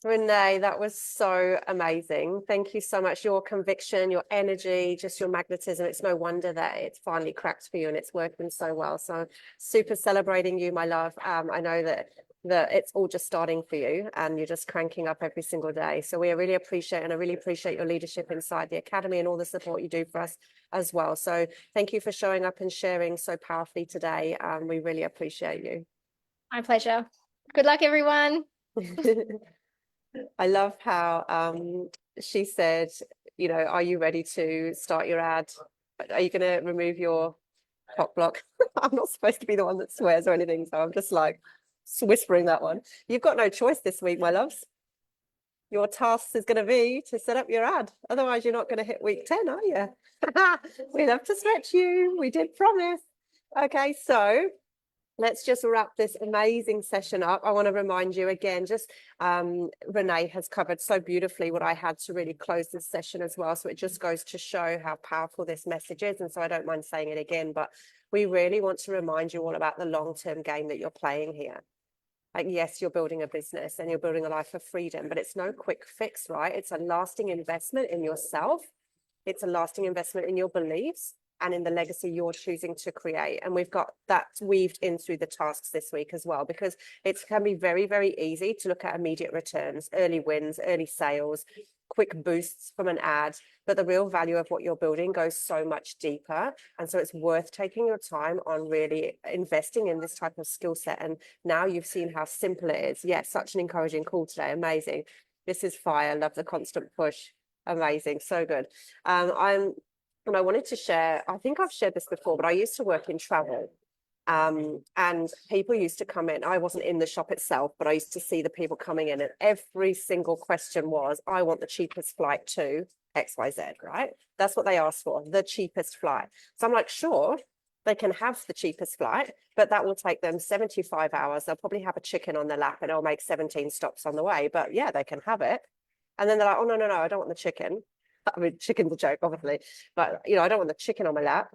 Renee, that was so amazing. Thank you so much. Your conviction, your energy, just your magnetism. It's no wonder that it's finally cracked for you and it's working so well. So super celebrating you, my love. I know that it's all just starting for you and you're just cranking up every single day. So we really appreciate, and I really appreciate your leadership inside the academy and all the support you do for us as well. So thank you for showing up and sharing so powerfully today. We really appreciate you. My pleasure. Good luck, everyone. I love how she said, you know, are you ready to start your ad? Are you going to remove your cock block? I'm not supposed to be the one that swears or anything, so I'm just like whispering that one. You've got no choice this week, my loves. Your task is going to be to set up your ad. Otherwise, you're not going to hit week 10, are you? We love to stretch you. We did promise. Okay, so let's just wrap this amazing session up. I want to remind you again, just Renee has covered so beautifully what I had to really close this session as well. So it just goes to show how powerful this message is. And so I don't mind saying it again, but we really want to remind you all about the long-term game that you're playing here. Like, yes, you're building a business and you're building a life of freedom, but it's no quick fix, right? It's a lasting investment in yourself. It's a lasting investment in your beliefs and in the legacy you're choosing to create. And we've got that weaved in through the tasks this week as well, because it can be very, very easy to look at immediate returns, early wins, early sales, quick boosts from an ad, but the real value of what you're building goes so much deeper. And so it's worth taking your time on really investing in this type of skill set. And now you've seen how simple it is. Yes, such an encouraging call today. Amazing. This is fire. Love the constant push. Amazing. So good. And I wanted to share, I think I've shared this before, but I used to work in travel. And people used to come in. I wasn't in the shop itself, but I used to see the people coming in, and every single question was, I want the cheapest flight to XYZ, right? That's what they asked for, the cheapest flight. So I'm like, sure, they can have the cheapest flight, but that will take them 75 hours. They'll probably have a chicken on their lap and it'll make 17 stops on the way, but yeah, they can have it. And then they're like, oh, no, I don't want the chicken. I mean, chicken's a joke, obviously, but I don't want the chicken on my lap.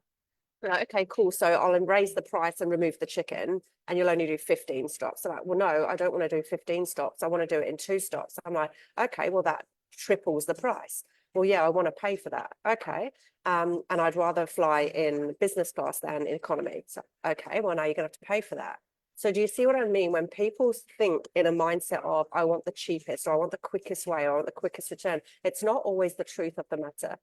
Like, okay, cool. So I'll raise the price and remove the chicken, and you'll only do 15 stops. I'm like, well, no, I don't want to do 15 stops. I want to do it in 2 stops. I'm like, okay, well, that triples the price. Well, yeah, I want to pay for that. Okay. And I'd rather fly in business class than in economy. So, okay, well, now you're going to have to pay for that. So do you see what I mean? When people think in a mindset of, I want the cheapest, or I want the quickest way, or I want the quickest return, it's not always the truth of the matter.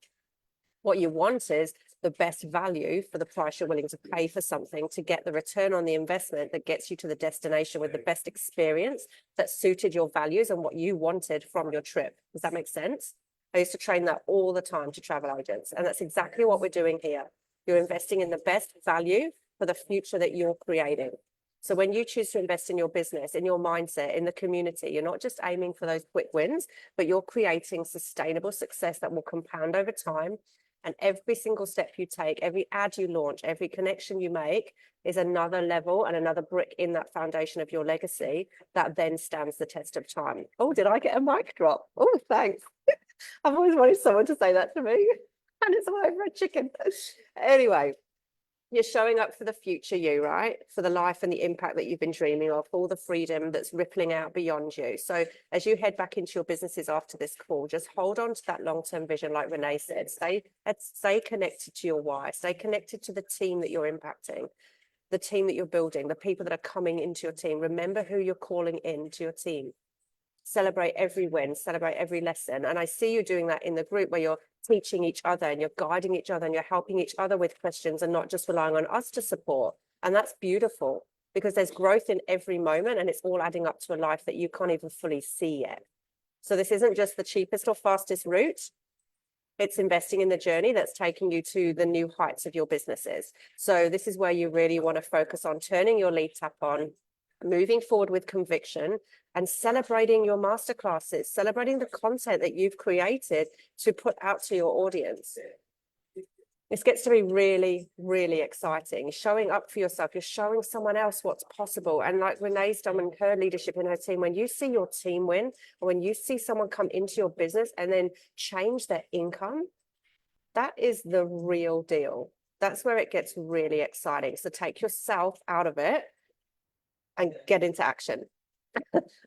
What you want is the best value for the price you're willing to pay for something, to get the return on the investment that gets you to the destination with the best experience that suited your values and what you wanted from your trip. Does that make sense? I used to train that all the time to travel agents, and that's exactly what we're doing here. You're investing in the best value for the future that you're creating. So when you choose to invest in your business, in your mindset, in the community, you're not just aiming for those quick wins, but you're creating sustainable success that will compound over time. And every single step you take, every ad you launch, every connection you make is another level and another brick in that foundation of your legacy that then stands the test of time. Oh, did I get a mic drop? Oh, thanks. I've always wanted someone to say that to me. And it's all over a chicken. Anyway, you're showing up for the future you, right? For the life and the impact that you've been dreaming of, all the freedom that's rippling out beyond you. So as you head back into your businesses after this call, just hold on to that long-term vision, like Renee said. Stay connected to your why. Stay connected to the team that you're impacting, the team that you're building, the people that are coming into your team. Remember who you're calling into your team. Celebrate every win, celebrate every lesson. And I see you doing that in the group where you're teaching each other and you're guiding each other and you're helping each other with questions and not just relying on us to support. And that's beautiful because there's growth in every moment and it's all adding up to a life that you can't even fully see yet. So this isn't just the cheapest or fastest route. It's investing in the journey that's taking you to the new heights of your businesses. So this is where you really want to focus on turning your lead tap on, moving forward with conviction, and celebrating your masterclasses, celebrating the content that you've created to put out to your audience. This gets to be really, really exciting. Showing up for yourself, you're showing someone else what's possible. And like Renee's done in her leadership in her team, when you see your team win, or when you see someone come into your business and then change their income, that is the real deal. That's where it gets really exciting. So take yourself out of it and get into action.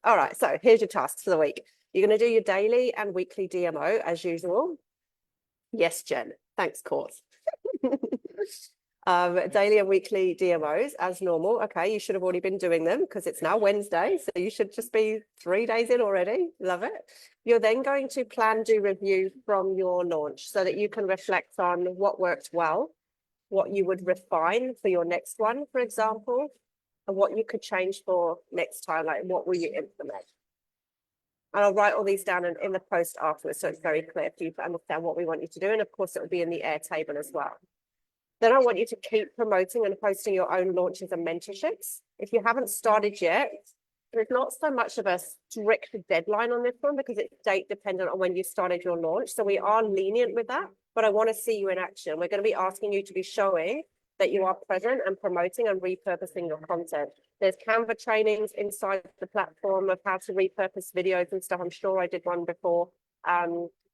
All right, so here's your tasks for the week. You're going to do your daily and weekly DMO as usual. Yes, Jen. Thanks, Court. Daily and weekly DMOs as normal. Okay, you should have already been doing them because it's now Wednesday, so you should just be 3 days in already. Love it. You're then going to plan, do review from your launch so that you can reflect on what worked well, what you would refine for your next one, for example, and what you could change for next time, like what will you implement? And I'll write all these down in the post afterwards, so it's very clear for you to understand what we want you to do. And of course, it will be in the Airtable as well. Then I want you to keep promoting and posting your own launches and mentorships. If you haven't started yet, there's not so much of a strict deadline on this one because it's date dependent on when you started your launch. So we are lenient with that, but I want to see you in action. We're going to be asking you to be showing that you are present and promoting and repurposing your content. There's Canva trainings inside the platform of how to repurpose videos and stuff. I'm sure I did one before.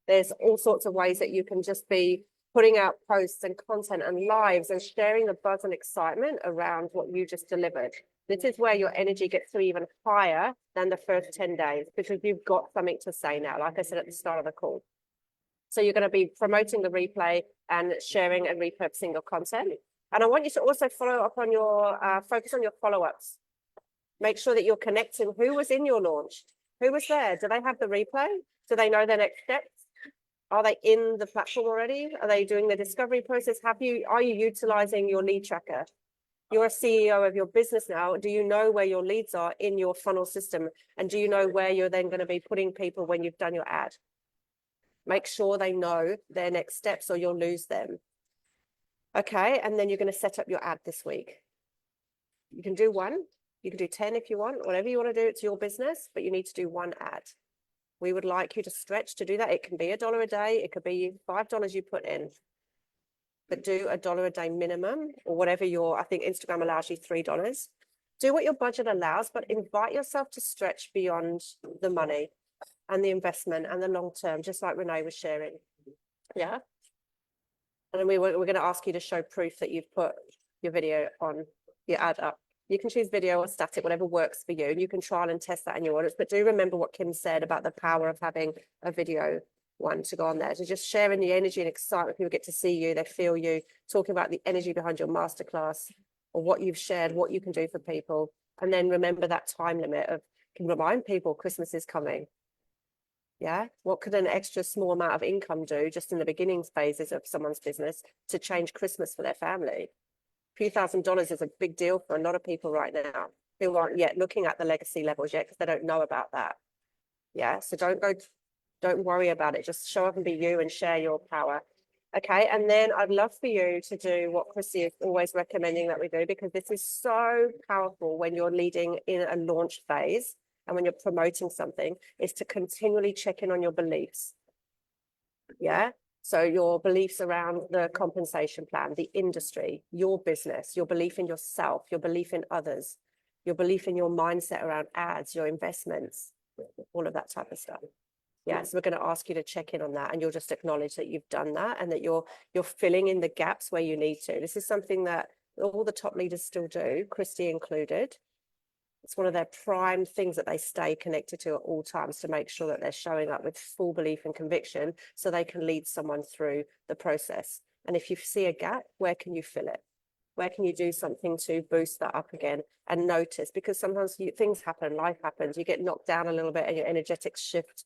There's all sorts of ways that you can just be putting out posts and content and lives and sharing the buzz and excitement around what you just delivered. This is where your energy gets to even higher than the first 10 days because you've got something to say now, like I said at the start of the call. So you're going to be promoting the replay and sharing and repurposing your content. And I want you to also follow up on your, focus on your follow-ups. Make sure that you're connecting who was in your launch, who was there. Do they have the replay? Do they know their next steps? Are they in the platform already? Are they doing the discovery process? Are you utilizing your lead tracker? You're a CEO of your business now. Do you know where your leads are in your funnel system? And do you know where you're then going to be putting people when you've done your ad? Make sure they know their next steps or you'll lose them. Okay, and then you're going to set up your ad this week. You can do one, you can do 10 if you want, whatever you want to do, it's your business, but you need to do one ad. We would like you to stretch to do that. It can be $1 a day, it could be $5 you put in, but do $1 a day minimum or whatever I think Instagram allows you $3. Do what your budget allows, but invite yourself to stretch beyond the money and the investment and the long term, just like Renee was sharing. Yeah. And then we're going to ask you to show proof that you've put your video on your ad up. You can choose video or static, whatever works for you. And you can trial and test that in your audience. But do remember what Kim said about the power of having a video one to go on there. So just sharing the energy and excitement. People get to see you, they feel you, talking about the energy behind your masterclass or what you've shared, what you can do for people. And then remember that time limit of, can remind people Christmas is coming. Yeah, what could an extra small amount of income do just in the beginning phases of someone's business to change Christmas for their family? A few $1,000s is a big deal for a lot of people right now who aren't yet looking at the legacy levels yet because they don't know about that. Yeah, so don't worry about it. Just show up and be you and share your power. Okay, and then I'd love for you to do what Christy is always recommending that we do, because this is so powerful when you're leading in a launch phase. And when you're promoting something, is to continually check in on your beliefs. Yeah. So your beliefs around the compensation plan, the industry, your business, your belief in yourself, your belief in others, your belief in your mindset around ads, your investments, all of that type of stuff. Yeah. So we're going to ask you to check in on that, and you'll just acknowledge that you've done that and that you're filling in the gaps where you need to. This is something that all the top leaders still do, Christy included. It's one of their prime things that they stay connected to at all times, to make sure that they're showing up with full belief and conviction so they can lead someone through the process. And if you see a gap, where can you fill it? Where can you do something to boost that up again and notice? Because sometimes things happen, life happens, you get knocked down a little bit and your energetics shift.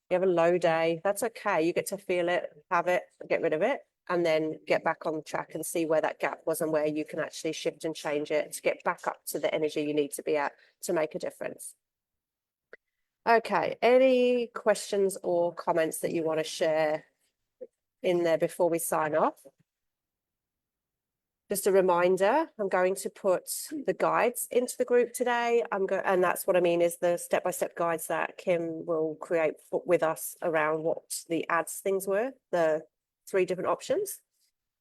You have a low day, that's okay. You get to feel it, have it, get rid of it, and then get back on track and see where that gap was and where you can actually shift and change it to get back up to the energy you need to be at to make a difference. Okay, any questions or comments that you want to share in there before we sign off? Just a reminder, I'm going to put the guides into the group today. And that's what I mean is the step-by-step guides that Kim will create with us around what the ads things were, the 3 different options.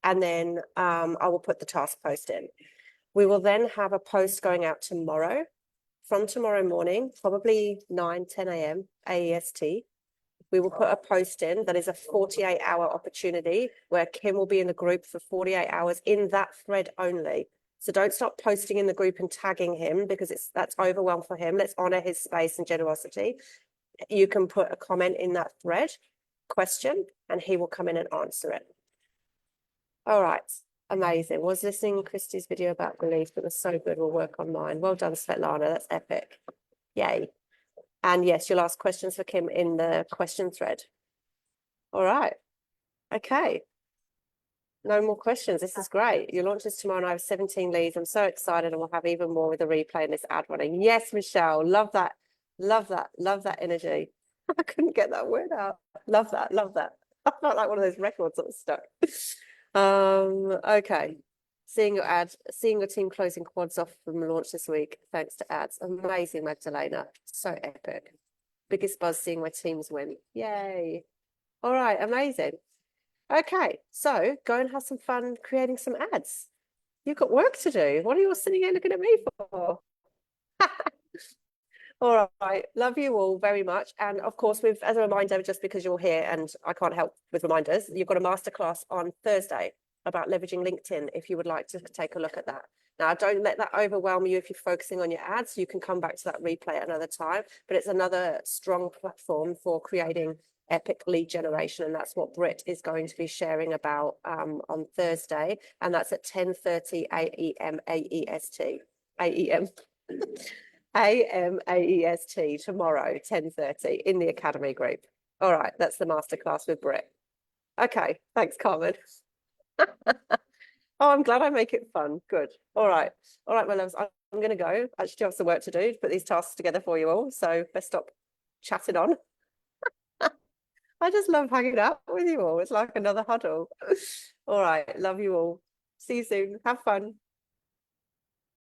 And then I will put the task post in. We will then have a post going out tomorrow, from tomorrow morning, probably 9, 10 a.m. AEST. We will put a post in that is a 48-hour opportunity where Kim will be in the group for 48 hours in that thread only. So don't stop posting in the group and tagging him, because that's overwhelmed for him. Let's honor his space and generosity. You can put a comment in that thread, question, and he will come in and answer it. All right, amazing. Was listening to Christy's video about belief. It was so good. We'll work on mine. Well done, Svetlana. That's epic. Yay. And yes, you'll ask questions for Kim in the question thread. All right. Okay. No more questions. This is great. Your launch is tomorrow and I have 17 leads. I'm so excited, and we'll have even more with the replay and this ad running. Yes, Michelle. Love that. Love that. Love that energy. I couldn't get that word out. Love that. Love that. I felt like one of those records that was stuck. Okay. Seeing your team closing quads off from launch this week, thanks to ads. Amazing, Magdalena. So epic. Biggest buzz seeing my teams win. Yay. All right, amazing. Okay, so go and have some fun creating some ads. You've got work to do. What are you all sitting here looking at me for? All right, love you all very much. And of course, as a reminder, just because you're here and I can't help with reminders, you've got a masterclass on Thursday about leveraging LinkedIn if you would like to take a look at that. Now, don't let that overwhelm you if you're focusing on your ads. You can come back to that replay at another time, but it's another strong platform for creating epic lead generation. And that's what Britt is going to be sharing about on Thursday. And that's at 10:30 a.m. AEST. AEM. AEST tomorrow, 10:30 in the Academy group. All right, that's the masterclass with Britt. Okay, thanks, Carmen. Oh, I'm glad I make it fun. Good. All right, my loves. I'm going to go. I actually do have some work to do to put these tasks together for you all. So let's stop chatting on. I just love hanging out with you all. It's like another huddle. All right, love you all. See you soon. Have fun.